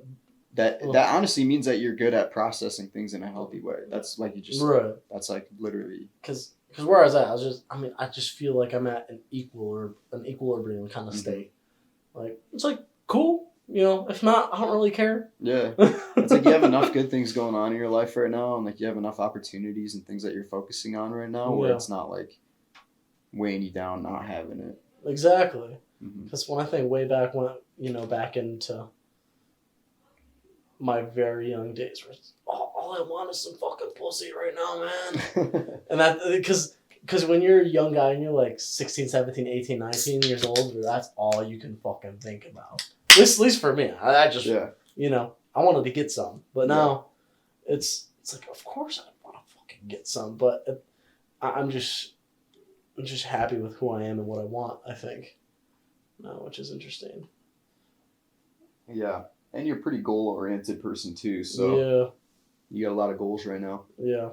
that honestly means that you're good at processing things in a healthy way. That's like you just right. That's like literally because where I was at, I just feel like I'm at an equilibrium kind of state. Like, it's like cool, if not, I don't really care. Yeah. It's like you have enough good things going on in your life right now, and like you have enough opportunities and things that you're focusing on right now where it's not like weighing you down not having it. Exactly. Because when I think way back when, back into my very young days, where all I want is some fucking pussy right now, man. And that, because when you're a young guy and you're like 16, 17, 18, 19 years old, that's all you can fucking think about. At least for me. I just, I wanted to get some. But now it's like, of course I want to fucking get some. But I'm just happy with who I am and what I want, I think. Which is interesting. Yeah. And you're a pretty goal-oriented person too, so you got a lot of goals right now. Yeah.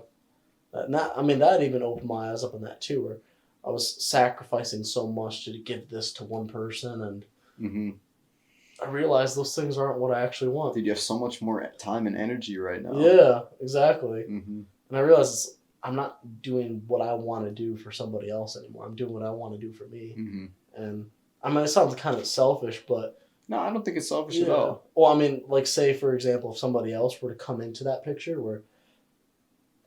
That even opened my eyes up on that too, where I was sacrificing so much to give this to one person, and I realized those things aren't what I actually want. Dude, you have so much more time and energy right now. Yeah, exactly. And I realized I'm not doing what I want to do for somebody else anymore. I'm doing what I want to do for me. And it sounds kind of selfish, but no, I don't think it's selfish at all. Well, like, say, for example, if somebody else were to come into that picture where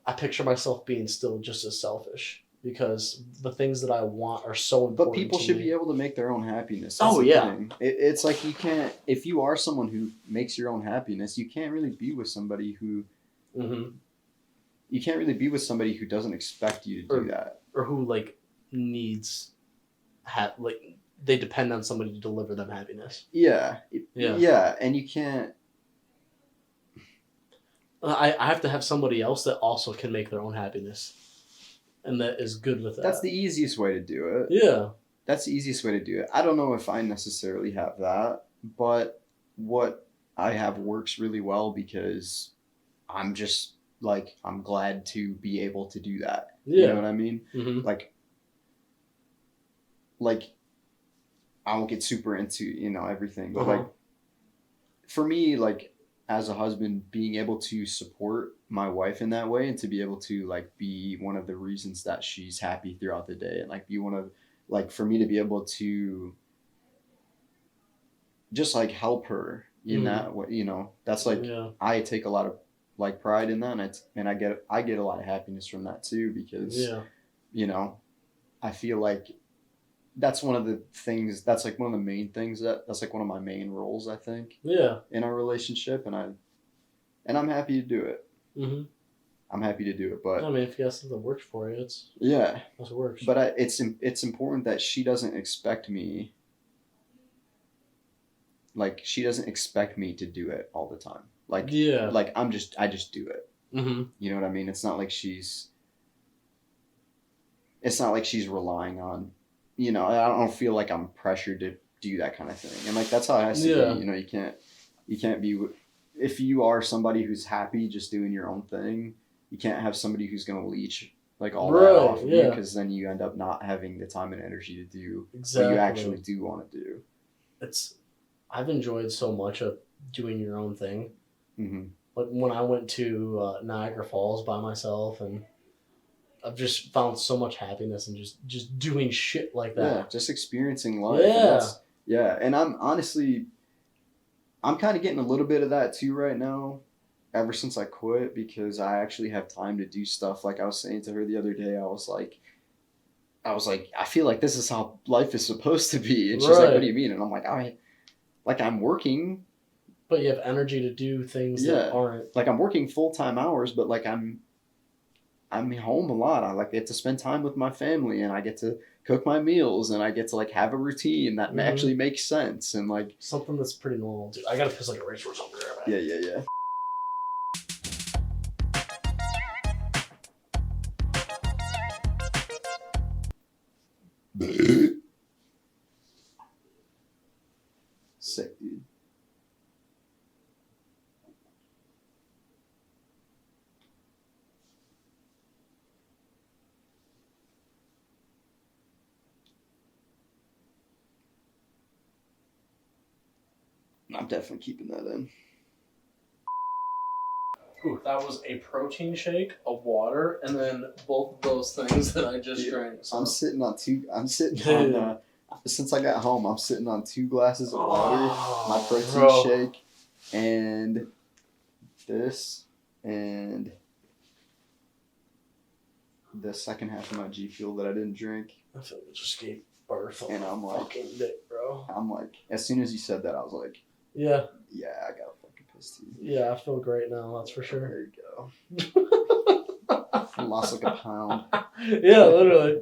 I picture myself being still just as selfish because the things that I want are so important. But people should be able to make their own happiness. That's thing. It's like you can't, if you are someone who makes your own happiness, you can't really be with somebody who, you can't really be with somebody who doesn't expect you to do that. Or who, like, needs, they depend on somebody to deliver them happiness. Yeah. And you can't. I have to have somebody else that also can make their own happiness. And that is good with that. That's the easiest way to do it. Yeah. That's the easiest way to do it. I don't know if I necessarily have that, but what I have works really well because I'm just, like, I'm glad to be able to do that. Yeah. You know what I mean? Like, I won't get super into, everything, but like, for me, like, as a husband, being able to support my wife in that way and to be able to, like, be one of the reasons that she's happy throughout the day and, like, be one of, like, for me to be able to just, like, help her in that way, that's, like, I take a lot of, like, pride in that, and I get a lot of happiness from that too because, I feel like that's one of the things, that's like one of the main things that's like one of my main roles, I think. Yeah. In our relationship, and I'm happy to do it. I'm happy to do it, but if you got something that works for you, that's what works. But it's important that she doesn't expect me. Like, she doesn't expect me to do it all the time. Like, like I just do it. You know what I mean? It's not like she's relying on. I don't feel like I'm pressured to do that kind of thing. And, like, that's how it has to be. You can't, You can't be, if you are somebody who's happy just doing your own thing, you can't have somebody who's going to leech like all that off of you, because then you end up not having the time and energy to do what you actually do want to do. I've enjoyed so much of doing your own thing. Mm-hmm. Like when I went to Niagara Falls by myself, and I've just found so much happiness in just doing shit like that. Yeah, just experiencing life. Yeah. And I'm honestly, I'm kind of getting a little bit of that too right now, ever since I quit, because I actually have time to do stuff. Like I was saying to her the other day, I was like, I feel like this is how life is supposed to be. And she's like, what do you mean? And I'm like, I'm working. But you have energy to do things that aren't. Like I'm working full-time hours, but like I'm home a lot. I get to spend time with my family, and I get to cook my meals, and I get to like have a routine that actually makes sense, and like something that's pretty normal. Dude, I gotta piss like a racehorse over there, man. Yeah. Sick, dude. I'm definitely keeping that in. Ooh, that was a protein shake, a water, and then both of those things that I just drank. So. I'm sitting on since I got home, I'm sitting on 2 glasses of water, my protein shake, and this, and the second half of my G Fuel that I didn't drink. I feel like it just gave birth. And I'm like, fucking dick, bro. I'm like, as soon as you said that, I was like, yeah, I got a fucking piss too. Yeah, I feel great now. That's for sure. There you go. I lost like a pound. Yeah, literally.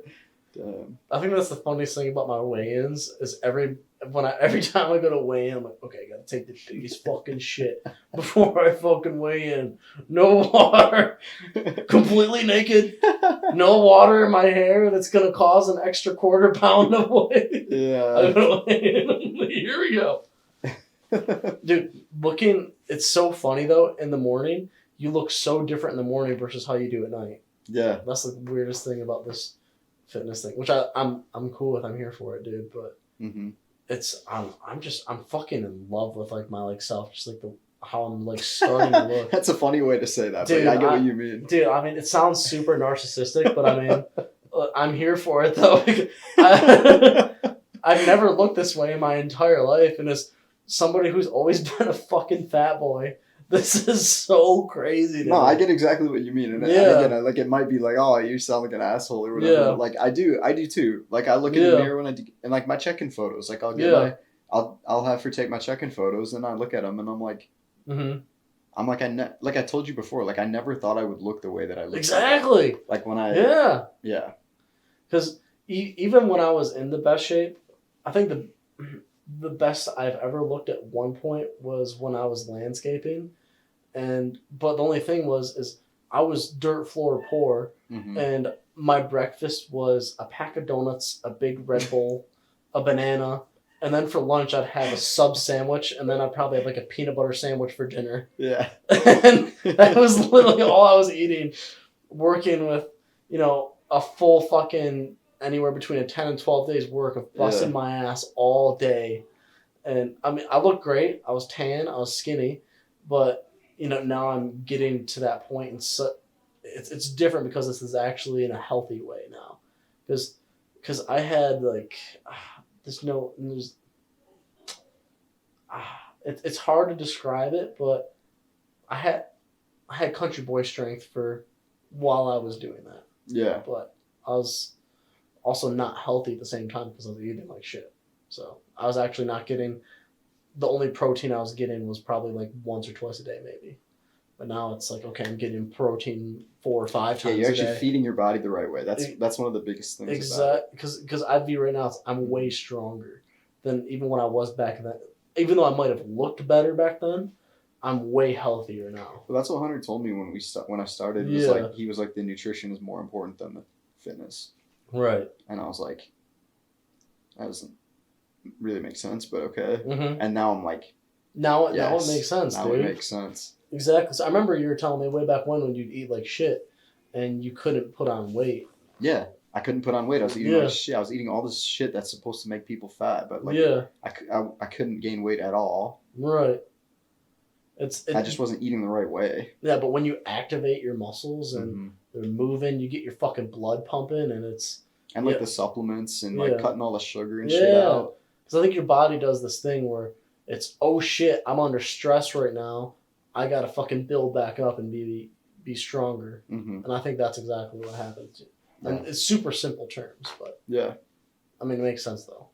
Damn. I think that's the funniest thing about my weigh-ins is every time I go to weigh in, I'm like, okay, I gotta take the biggest fucking shit before I fucking weigh in. No water, completely naked, no water in my hair that's gonna cause an extra quarter pound of weight. Yeah. I'm gonna weigh in. Here we go. Dude, it's so funny though, in the morning, you look so different in the morning versus how you do at night. Yeah. That's the weirdest thing about this fitness thing, which I'm cool with. I'm here for it, dude. But it's I'm fucking in love with like my like self, just like how I'm like starting to look. That's a funny way to say that, dude, but I get what you mean. Dude, I mean, it sounds super narcissistic, but I mean, I'm here for it though. I've never looked this way in my entire life, and as somebody who's always been a fucking fat boy, this is so crazy. No, I get exactly what you mean, and again, like it might be like, oh, you sound like an asshole or whatever. But, like I do too. Like I look in the mirror when I do, and like my check-in photos. Like I'll get I'll have her take my check-in photos, and I look at them, and I'm like, I'm like like I told you before, like I never thought I would look the way that I look. Exactly. Like when I Because even when I was in the best shape, I think the best I've ever looked at one point was when I was landscaping. But the only thing is I was dirt floor poor, and my breakfast was a pack of donuts, a big Red Bull, a banana, and then for lunch I'd have a sub sandwich, and then I'd probably have like a peanut butter sandwich for dinner. Yeah. And that was literally all I was eating, working with, a full fucking anywhere between a 10 and 12 days work of busting my ass all day. And I mean, I looked great. I was tan, I was skinny, but now I'm getting to that point, and so it's different because this is actually in a healthy way now, because I had like it's hard to describe it, but I had country boy strength for while I was doing that. Yeah. But I was also not healthy at the same time because I was eating like shit. So I was actually not getting. The only protein I was getting was probably like once or twice a day, maybe. But now it's like, okay, I'm getting protein 4 or 5 times a day. Yeah, you're actually feeding your body the right way. That's one of the biggest things. Exactly, because I'd be right now, I'm way stronger than even when I was back then. Even though I might have looked better back then, I'm way healthier now. Well, that's what Hunter told me when I started. It was like he was like, the nutrition is more important than the fitness. Right. And I was like, that doesn't really make sense, but okay. Mm-hmm. And now I'm like, Now it makes sense, now dude. It makes sense. Exactly. So I remember you were telling me way back when you'd eat like shit and you couldn't put on weight. Yeah. I couldn't put on weight. I was eating like shit. I was eating all this shit that's supposed to make people fat, but like I couldn't gain weight at all. Right. I just wasn't eating the right way. Yeah, but when you activate your muscles and they're moving, you get your fucking blood pumping, and it's like the supplements and like cutting all the sugar and shit out. Because I think your body does this thing where it's, oh shit, I'm under stress right now. I gotta fucking build back up and be stronger. And I think that's exactly what happened. And it's super simple terms, but I mean, it makes sense though.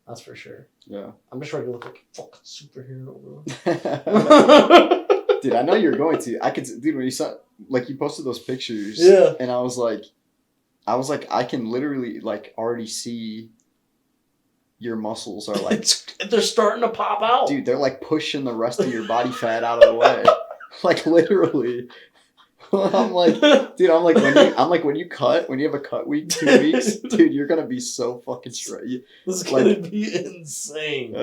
That's for sure. Yeah. I'm just ready to look like a fucking superhero, bro. Dude, I know you're going to. I could, dude, when you saw, like, you posted those pictures. And I was like, I can literally, like, already see your muscles are like. They're starting to pop out. Dude, they're like pushing the rest of your body fat out of the way. Like, literally. I'm like, dude, when you have a cut week, 2 weeks, dude, you're gonna be so fucking straight. This is gonna be insane.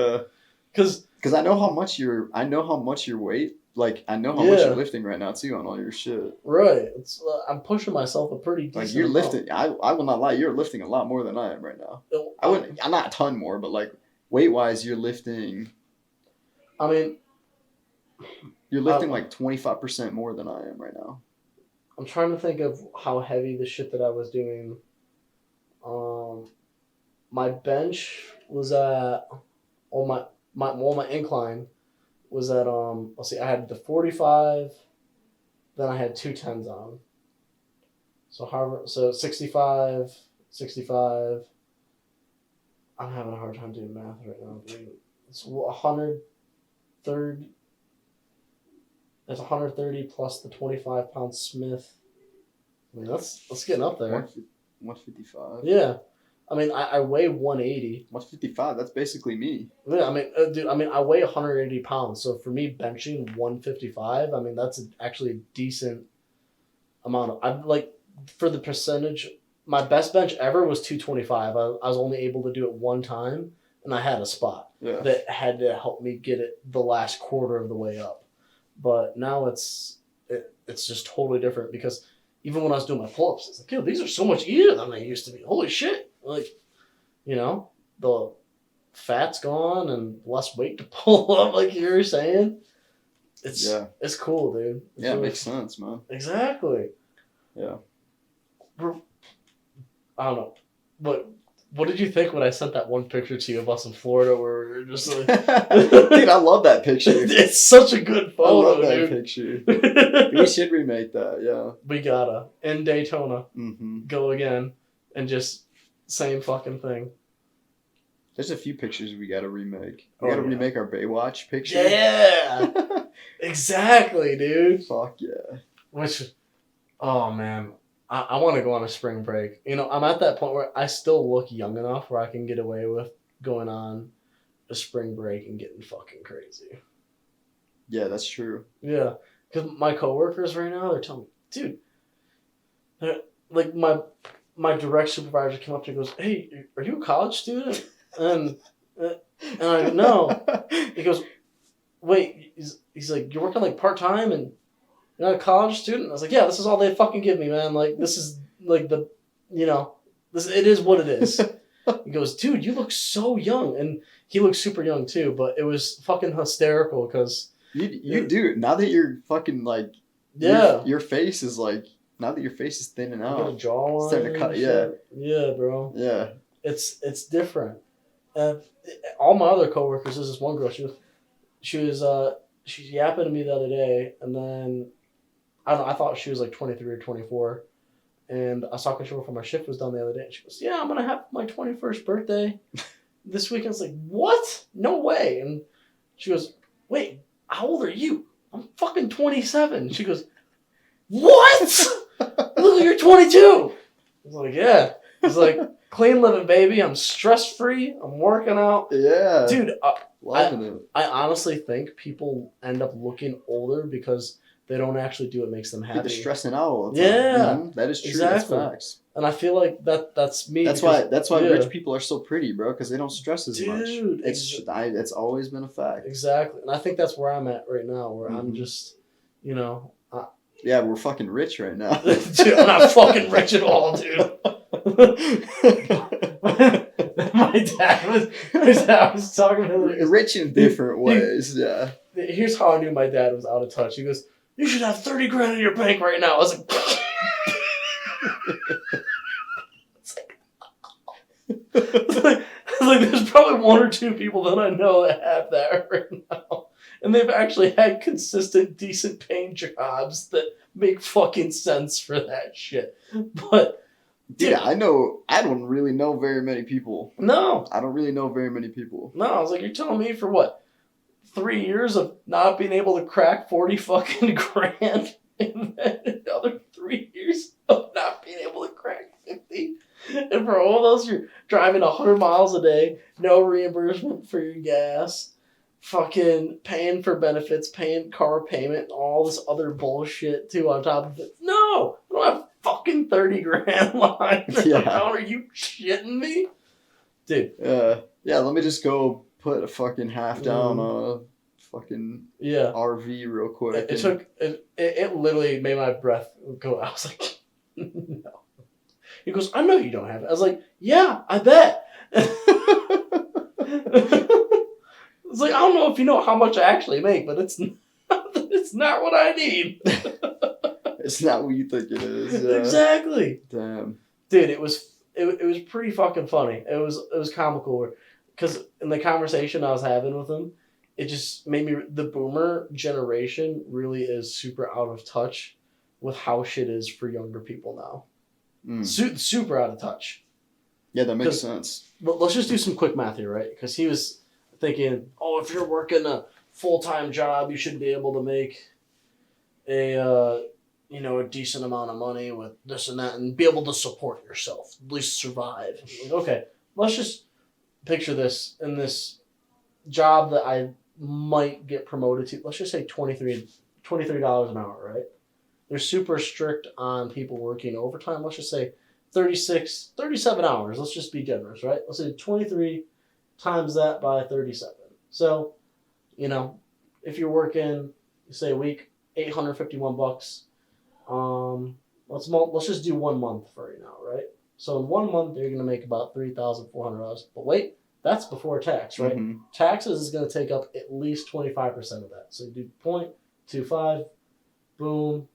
Because I know how much your weight, like I know how much you're lifting right now too on all your shit. Right. It's I'm pushing myself a pretty decent like you're amount. lifting. I will not lie, you're lifting a lot more than I am right now. I'm not a ton more, but like weight wise, you're lifting. I mean, you're lifting like 25% more than I am right now. I'm trying to think of how heavy the shit that I was doing. My bench was at, my incline was at, let's see, I had the 45, then I had 2 10s on. So 65. I'm having a hard time doing math right now. It's 130. That's 130 plus the 25-pound Smith. I mean, that's getting up there. 155. Yeah. I mean, I weigh 180. 155, that's basically me. Yeah, I mean, dude, I weigh 180 pounds. So for me, benching 155, I mean, that's actually a decent amount of... for the percentage, my best bench ever was 225. I was only able to do it one time, and I had a spot that had to help me get it the last quarter of the way up. But now it's just totally different because even when I was doing my pull-ups, it's like, yo, these are so much easier than they used to be. Holy shit. Like, you know, the fat's gone and less weight to pull up, like you were saying. It's cool, dude. It's it makes sense, man. Exactly. Yeah. I don't know. But what did you think when I sent that one picture to you of us in Florida where we were just like... Dude, I love that picture. It's such a good photo, I love that picture. We should remake that, yeah. We gotta. In Daytona. Go again. And just same fucking thing. There's a few pictures we gotta remake. We gotta remake our Baywatch picture. Yeah! Exactly, dude. Fuck yeah. Which... Oh, man. I want to go on a spring break. You know, I'm at that point where I still look young enough where I can get away with going on a spring break and getting fucking crazy. Yeah, that's true. Yeah. Because my coworkers right now, they're telling me, dude, like my direct supervisor came up to me and goes, hey, are you a college student? And I go, no. He goes, wait, he's like, you're working like part-time and you're not a college student? I was like, yeah, this is all they fucking give me, man. Like, this is, like, it is what it is. He goes, dude, you look so young. And he looks super young, too. But it was fucking hysterical because... You do. Now that you're fucking, like... Yeah. Your face is, like... Now that your face is thinning out. Got a jawline. It's starting to cut, yeah. Yeah, bro. Yeah. It's different. All my other coworkers, there's this one girl, she was yapping to me the other day, and then... I don't know, I thought she was like 23 or 24. And I was talking to her before my shift was done the other day. And she goes, yeah, I'm going to have my 21st birthday this weekend. I was like, what? No way. And she goes, wait, how old are you? I'm fucking 27. She goes, what? Look, you're 22. I was like, yeah. It's like, clean living, baby. I'm stress-free. I'm working out. Yeah. Dude, loving it. I honestly think people end up looking older because... they don't actually do what makes them happy. They're stressing out all the time. Yeah. Mm-hmm. That is true. Exactly. That's facts. And I feel like that's me. That's why rich people are so pretty, bro, because they don't stress as much. It's always been a fact. Exactly. And I think that's where I'm at right now, where I'm just, yeah, we're fucking rich right now. Dude, I'm not fucking rich at all, dude. my dad was talking about it. Rich in different ways, yeah. Here's how I knew my dad was out of touch. He goes, "You should have 30 grand in your bank right now." I was like, it's like there's probably one or two people that I know that have that right now. And they've actually had consistent, decent paying jobs that make fucking sense for that shit. But dude, I don't really know very many people. No. I don't really know very many people. No, I was like, you're telling me for what? 3 years of not being able to crack 40 fucking grand, and then another 3 years of not being able to crack 50. And for all those, you're driving 100 miles a day, no reimbursement for your gas, fucking paying for benefits, paying car payment, all this other bullshit too on top of it. No, I don't have fucking 30 grand lying around. Are you shitting me? Dude. Yeah, let me just go put a fucking half down on a fucking RV real quick. It literally made my breath go. I was like, no. He goes, I know you don't have it. I was like, yeah, I bet. It's like, I don't know if you know how much I actually make, but it's not what I need. It's not what you think it is. Yeah. Exactly. Damn. Dude, it was pretty fucking funny. It was comical because in the conversation I was having with him, it just made me, the boomer generation really is super out of touch with how shit is for younger people now. Super out of touch. Yeah, that makes sense. But let's just do some quick math here, right? Because he was thinking, oh, if you're working a full-time job, you should be able to make a decent amount of money with this and that and be able to support yourself, at least survive. Like, okay, let's just picture this in this job that I might get promoted to. Let's just say $23 an hour, right? They're super strict on people working overtime. Let's just say 37 hours. Let's just be generous, right? Let's say 23 times that by 37. So, if you're working, say a week, $851. Let's just do 1 month for right now, right? So in 1 month, you're going to make about $3,400. But wait, that's before tax, right? Mm-hmm. Taxes is going to take up at least 25% of that. So you do 0.25, boom.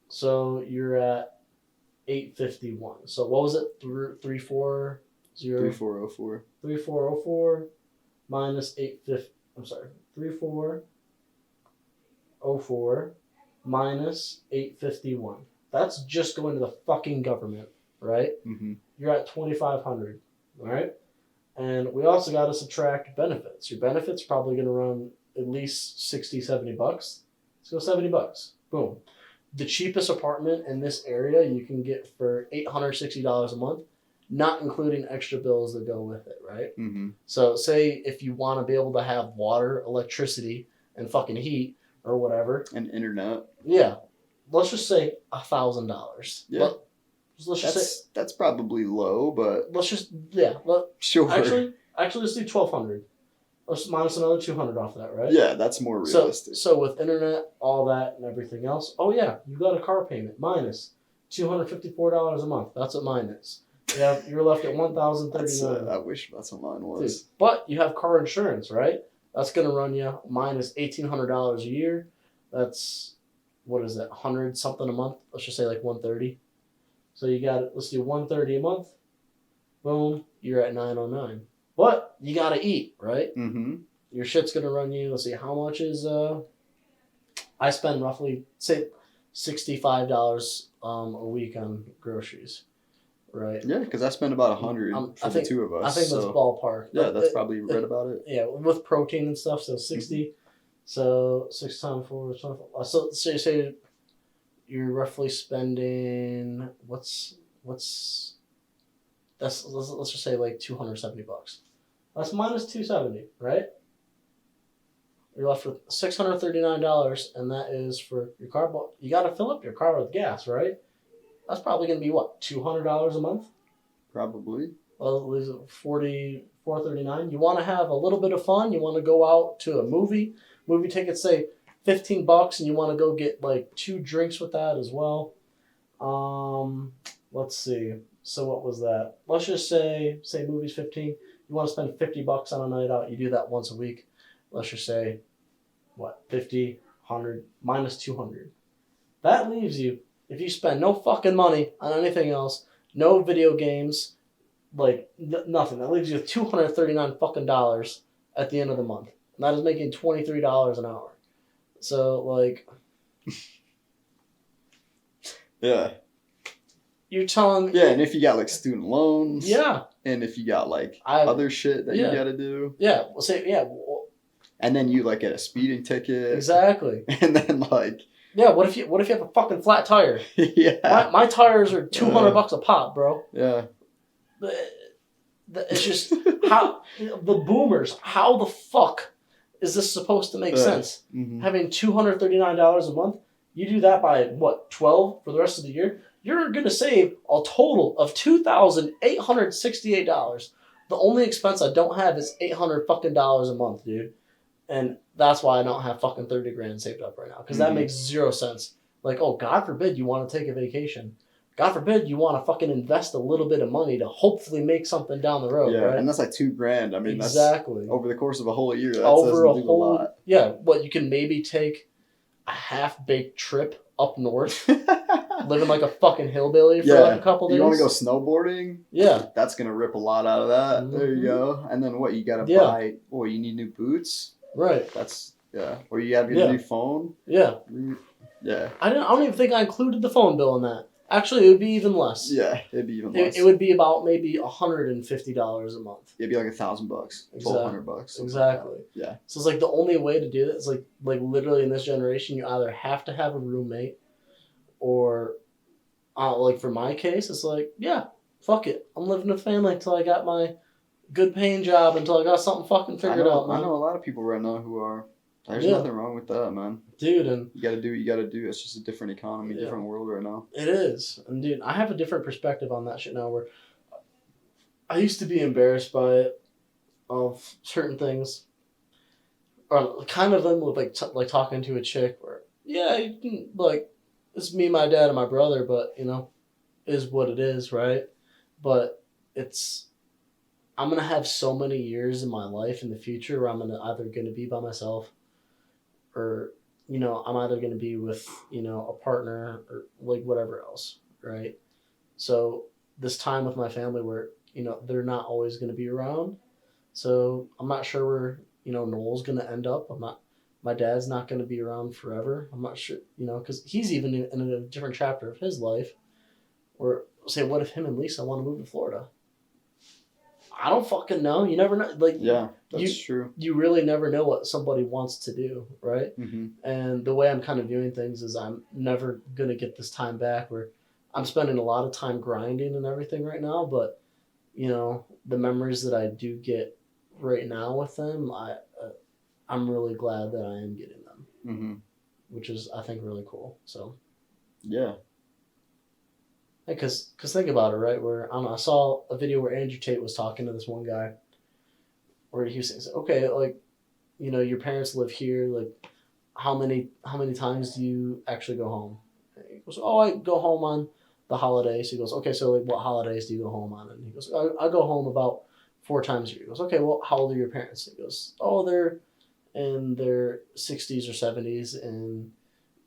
So you're at 851. So what was it? 3404. 3404 minus 850. I'm sorry, 3404 minus 851. That's just going to the fucking government, right? Mm-hmm. You're at 2,500, all right? And we also got to subtract benefits. Your benefits probably going to run at least $60, $70. Let's go $70. Boom. The cheapest apartment in this area you can get for $860 a month, not including extra bills that go with it, right? Mm-hmm. So say if you want to be able to have water, electricity, and fucking heat or whatever. And internet. Yeah. Let's just say $1,000. Yeah. Let's just say that's probably low, but let's just sure. Actually, let's do 1,200. Let's minus another 200 off that, right? Yeah, that's more realistic. So with internet, all that, and everything else, oh yeah, you got a car payment minus $254 a month. That's what mine is. Yeah, you're left at $1,039. I wish that's what mine was. Dude, but you have car insurance, right? That's gonna run you minus $1,800 a year. That's, what is that, 100 something a month? Let's just say like 130. So you got it. Let's do 130 a month. Boom, you're at 909. But you gotta eat, right? Mm-hmm. Your shit's gonna run you. Let's see, how much is I spend roughly say $65 a week on groceries, right? Yeah, because I spend about $100 for the two of us. I think that's ballpark. Yeah, that's probably right about it. Yeah, with protein and stuff, so 60. Mm-hmm. So 6 times 4 is 24. So say you're roughly spending let's just say like $270. That's minus $270, right? You're left with $639, and that is for your car. You got to fill up your car with gas, right? That's probably going to be what, $200 a month? Probably. Well, it was $44.39. You want to have a little bit of fun. You want to go out to a movie. Movie tickets say $15, and you want to go get like 2 drinks with that as well. Let's see. So what was that? Let's just say movie's 15. You want to spend $50 on a night out. You do that once a week. Let's just say, what, 50, 100 minus 200. That leaves you, if you spend no fucking money on anything else, no video games, like nothing. That leaves you with $239 fucking dollars at the end of the month. And that is making $23 an hour. So like, yeah. You're telling me. Yeah, and if you got like student loans. Yeah. And if you got like other shit that you gotta do. Yeah. Well, say yeah. And then you like get a speeding ticket. Exactly. And then like. Yeah. What if you have a fucking flat tire? Yeah. My tires are $200 a pop, bro. Yeah. It's just how the boomers. How the fuck is this supposed to make sense? Mm-hmm. Having $239 a month, you do that by what, 12 for the rest of the year? You're gonna save a total of $2,868. The only expense I don't have is $800 fucking dollars a month, dude, and that's why I don't have fucking 30 grand saved up right now, because that makes zero sense. Like, oh, God forbid you want to take a vacation. God forbid you want to fucking invest a little bit of money to hopefully make something down the road. Yeah, right? And that's like $2,000. I mean, exactly. That's over the course of a whole year. That over a whole a lot. Yeah, what you can maybe take a half-baked trip up north, living like a fucking hillbilly for like a couple days. You want to go snowboarding? Yeah, that's gonna rip a lot out of that. Mm-hmm. There you go. And then what? You gotta buy. Oh, you need new boots. Right. That's Or you gotta get a new phone. Yeah. Yeah. I don't even think I included the phone bill in that. Actually, it would be even less. Yeah, it'd be even less. It would be about maybe $150 a month. It'd be like $1,000, $1,200. Exactly. Like yeah. So it's like the only way to do that is like literally in this generation, you either have to have a roommate, or, like for my case, it's like, yeah, fuck it, I'm living with family until I got my good paying job, until I got something fucking figured out. Man. I know a lot of people right now who are. There's nothing wrong with that, man. Dude, and you gotta do what you gotta do. It's just a different economy, different world right now. It is. And dude, I have a different perspective on that shit now, where I used to be embarrassed by it, of certain things. Or kind of them with like talking to a chick where, yeah, you can, like, it's me, my dad, and my brother, but is what it is, right? But I'm gonna have so many years in my life in the future where I'm either gonna be by myself, or, I'm either going to be with, a partner or like whatever else, right? So this time with my family where, they're not always going to be around. So I'm not sure where, Noel's going to end up. My dad's not going to be around forever. I'm not sure, because he's even in a different chapter of his life. Or say, what if him and Lisa want to move to Florida? I don't fucking know. You never know. Like, yeah, that's true. You really never know what somebody wants to do, right? Mm-hmm. And the way I'm kind of viewing things is I'm never going to get this time back, where I'm spending a lot of time grinding and everything right now. But, the memories that I do get right now with them, I'm really glad that I am getting them, which is, I think, really cool. So, yeah. Because think about it, right? Where I saw a video where Andrew Tate was talking to this one guy, where he was saying, okay, like, your parents live here. Like, how many times do you actually go home? And he goes, oh, I go home on the holidays. He goes, okay, so like, what holidays do you go home on? And he goes, I go home about 4 times a year. He goes, okay, well, how old are your parents? He goes, oh, they're in their 60s or 70s, and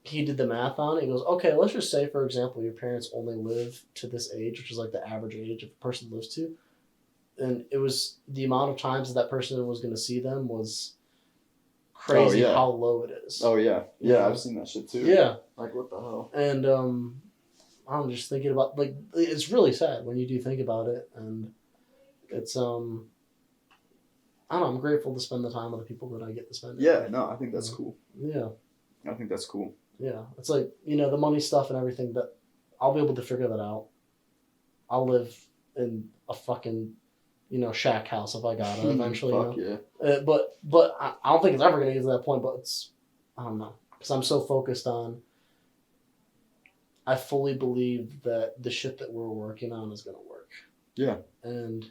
he did the math on it. He goes, okay, let's just say, for example, your parents only live to this age, which is like the average age a person lives to. And it was the amount of times that person was going to see them was crazy how low it is. Oh, yeah. Yeah, I've seen that shit too. Yeah. Like, what the hell? And I'm just thinking about, like, it's really sad when you do think about it. And it's, I don't know, I'm grateful to spend the time with the people that I get to spend it. Yeah, no, I think that's cool. Yeah. I think that's cool. Yeah, it's like, the money stuff and everything, but I'll be able to figure that out. I'll live in a fucking, shack house if I gotta eventually. Fuck yeah. But I don't think it's ever gonna get to that point. But I don't know, because I'm so focused on. I fully believe that the shit that we're working on is gonna work. Yeah. And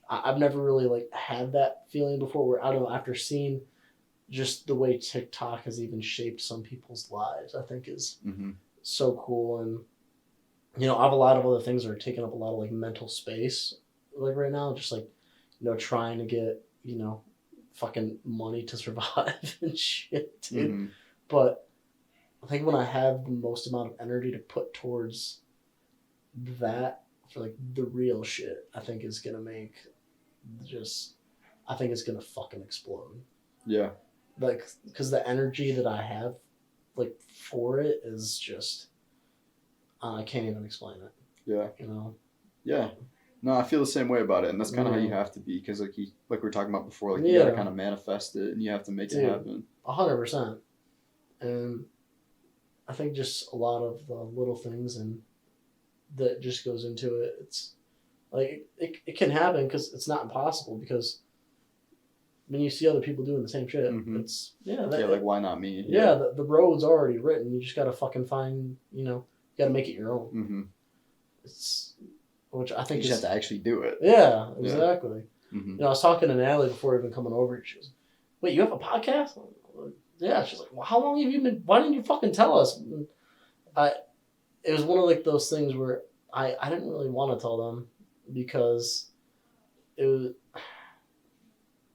I've never really like had that feeling before where I don't know, after seeing just the way TikTok has even shaped some people's lives, I think is so cool. And you know, I have a lot of other things that are taking up a lot of like mental space like right now, just like, you know, trying to get, you know, fucking money to survive and shit, dude. But I think when I have the most amount of energy to put towards that for like the real shit, I think is gonna make I think it's gonna fucking explode. Yeah. Like, because the energy that I have, like, for it is just, I can't even explain it. Yeah. You know? Yeah. No, I feel the same way about it, and that's kind of how you have to be, because like we were talking about before, like you gotta kind of manifest it, and you have to make it happen. 100%. And I think just a lot of the little things and that just goes into it. It's like it can happen because it's not impossible, because when you see other people doing the same shit, it's like why not me? Yeah, the road's already written. You just gotta fucking find, you know, you gotta make it your own. It's which I think you just have to actually do it. Yeah, exactly. You know, I was talking to Natalie before even coming over. She was, "Wait, you have a podcast?" Like, yeah. She's like, "Well, how long have you been? Why didn't you fucking tell us?" And it was one of like those things where I didn't really want to tell them, because it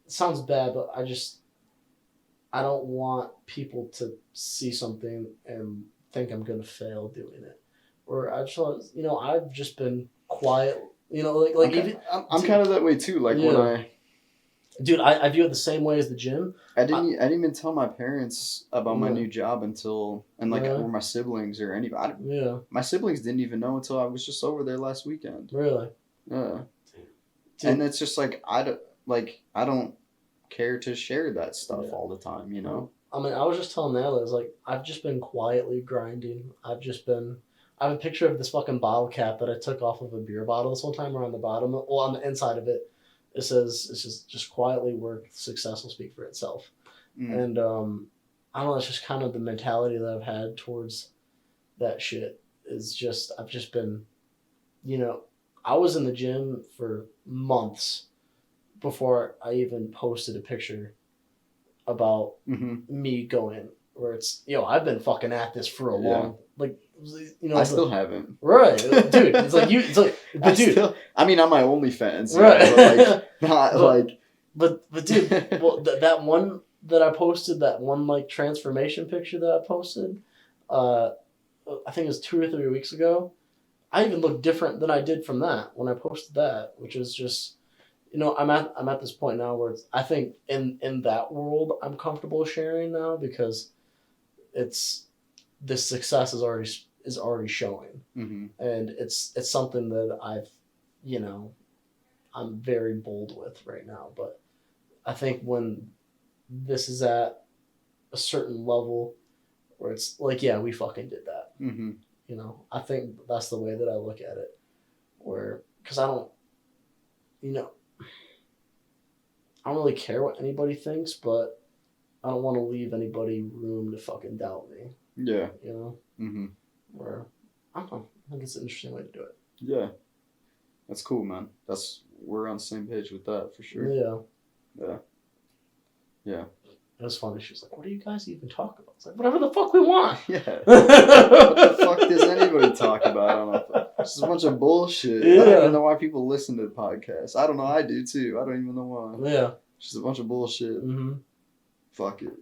sounds bad, but I don't want people to see something and think I'm gonna fail doing it. Or I just want, you know, I've just been quiet, you know, like I'm kind of that way too. Like when I view it the same way as the gym. I didn't even tell my parents about my new job until, and like or my siblings or anybody. My siblings didn't even know until I was just over there last weekend. Really? Yeah. Dude. And it's just like I don't care to share that stuff all the time, you know? I mean, I was just telling Natalie, I was like, I've just been quietly grinding. I have a picture of this fucking bottle cap that I took off of a beer bottle this one time, or on the bottom, well, on the inside of it, it says, it's just quietly work, success will speak for itself. And I don't know, it's just kind of the mentality that I've had towards that shit is just, I've just been, you know, I was in the gym for months before I even posted a picture about me going, where it's, you know, I've been fucking at this for a long, like, you know, I still haven't. Right, dude. It's like, but dude, I mean, on my OnlyFans, right? But like, not like. But dude, well, that one that I posted, that one like transformation picture that I posted, I think it was 2 or 3 weeks ago. I even looked different than I did from that when I posted that, which is just, you know, I'm at this point now where I think in that world I'm comfortable sharing now, because the success is already showing, and it's something that I've, you know, I'm very bold with right now. But I think when this is at a certain level where it's like, yeah, we fucking did that. You know, I think that's the way that I look at it, where, because I don't, you know, I don't really care what anybody thinks, but I don't want to leave anybody room to fucking doubt me. Yeah. You know? Where, I don't know, I think it's an interesting way to do it. Yeah. That's cool, man. We're on the same page with that, for sure. Yeah. It was funny. She was like, "What do you guys even talk about?" It's like, whatever the fuck we want. Yeah. What the fuck does anybody talk about? I don't know. It's just a bunch of bullshit. I don't even know why people listen to the podcast. I don't know. I do too. I don't even know why. Yeah. It's just a bunch of bullshit. Fuck it.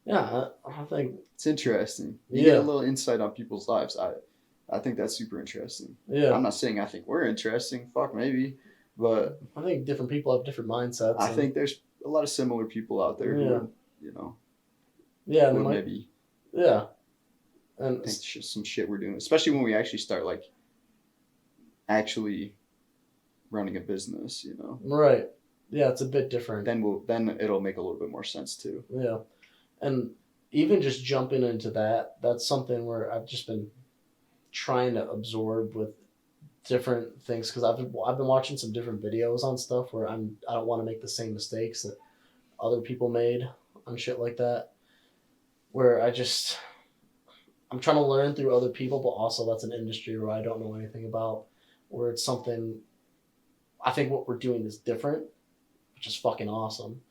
Yeah, I think it's interesting. You get a little insight on people's lives. I think that's super interesting. Yeah. I'm not saying I think we're interesting. Fuck, maybe. But I think different people have different mindsets. I think there's a lot of similar people out there who, you know, who maybe and think some shit we're doing, especially when we actually start like actually running a business, you know. Right. Yeah, it's a bit different. Then it'll make a little bit more sense too. Yeah. And even just jumping into that's something where I've just been trying to absorb with different things, because I've been watching some different videos on stuff where I don't want to make the same mistakes that other people made on shit like that, where I I'm trying to learn through other people, but also that's an industry where I don't know anything about, where it's something, I think what we're doing is different, which is fucking awesome,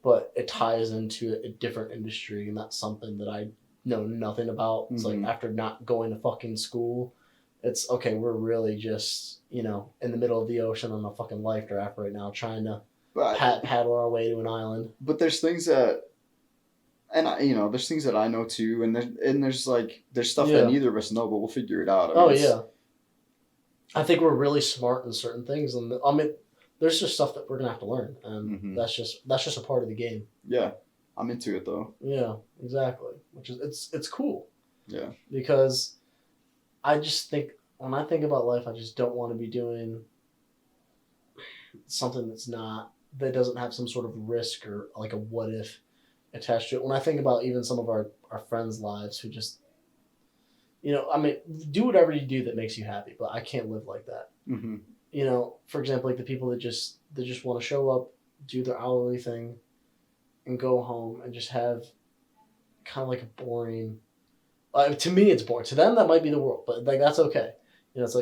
but it ties into a different industry, and that's something that I know nothing about. It's like after not going to fucking school, it's okay, we're really just, you know, in the middle of the ocean on a fucking life raft right now trying to paddle our way to an island. But there's things that, and you know, there's things that I know too, and there's stuff that neither of us know, but we'll figure it out. I mean, I think we're really smart in certain things, and I mean, there's just stuff that we're gonna have to learn, and that's just a part of the game. Yeah, I'm into it though. Yeah, exactly. Which is it's cool. Yeah. Because I just think when I think about life, I just don't want to be doing something that doesn't have some sort of risk or like a what if attached to it. When I think about even some of our friends' lives who just, you know, I mean, do whatever you do that makes you happy, but I can't live like that. Mm-hmm. You know, for example, like the people that just want to show up, do their hourly thing, and go home and just have kind of like a boring. To me, it's boring. To them, that might be the world, but like that's okay. You know, it's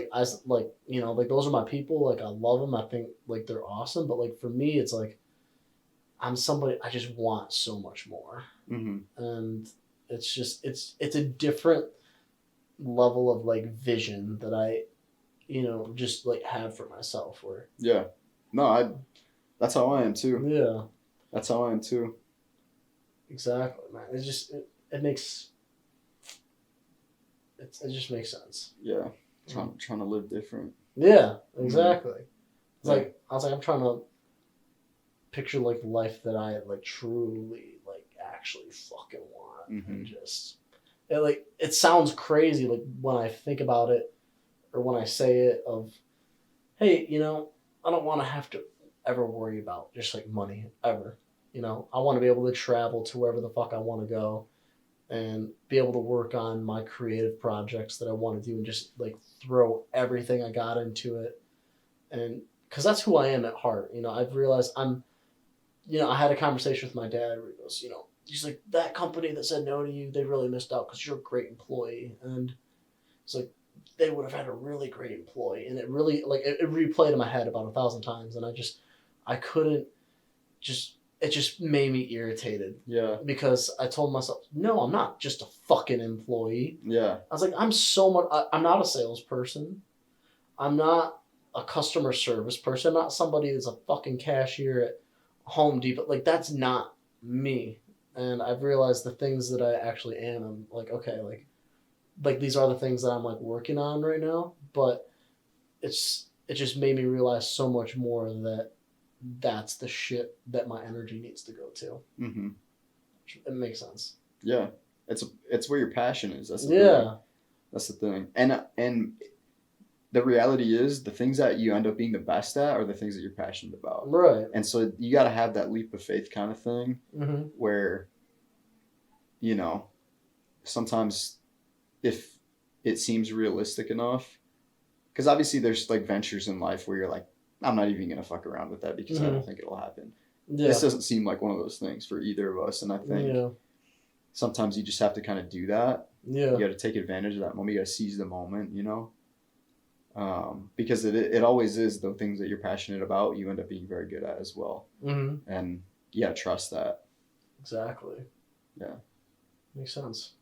like you know, like those are my people. Like I love them. I think like they're awesome. But like for me, it's like I'm somebody. I just want so much more, and it's just it's a different level of like vision that I, you know, just like have for myself. Where that's how I am too. Yeah, that's how I am too. Exactly, man. It just makes sense. Yeah, trying to live different. Yeah, exactly. It's like I was like I'm trying to picture like the life that I like truly like actually fucking want, and just it sounds crazy like when I think about it or when I say it of, hey, you know, I don't want to have to ever worry about just like money ever. You know, I want to be able to travel to wherever the fuck I want to go and be able to work on my creative projects that I want to do and just like throw everything I got into it. And because that's who I am at heart. You know, I've realized you know, I had a conversation with my dad where he goes, you know, he's like, that company that said no to you, they really missed out because you're a great employee. And it's like, they would have had a really great employee. And it really, like, it replayed in my head about 1,000 times. And I couldn't just, it just made me irritated. Yeah. Because I told myself, no, I'm not just a fucking employee. Yeah. I was like, I'm not a salesperson. I'm not a customer service person. I'm not somebody that's a fucking cashier at Home Depot. Like, that's not me. And I've realized the things that I actually am, I'm like, okay, like these are the things that I'm like working on right now. But it just made me realize so much more that that's the shit that my energy needs to go to. Mm-hmm. It makes sense. Yeah, it's where your passion is. That's the thing. That's the thing. And the reality is the things that you end up being the best at are the things that you're passionate about. Right. And so you got to have that leap of faith kind of thing where, you know, sometimes if it seems realistic enough, because obviously there's like ventures in life where you're like, I'm not even going to fuck around with that because I don't think it'll happen. Yeah. This doesn't seem like one of those things for either of us. And I think sometimes you just have to kind of do that. Yeah. You got to take advantage of that moment. You got to seize the moment, you know? Because it always is the things that you're passionate about, you end up being very good at as well. And you got to trust that. Exactly. Yeah. Makes sense.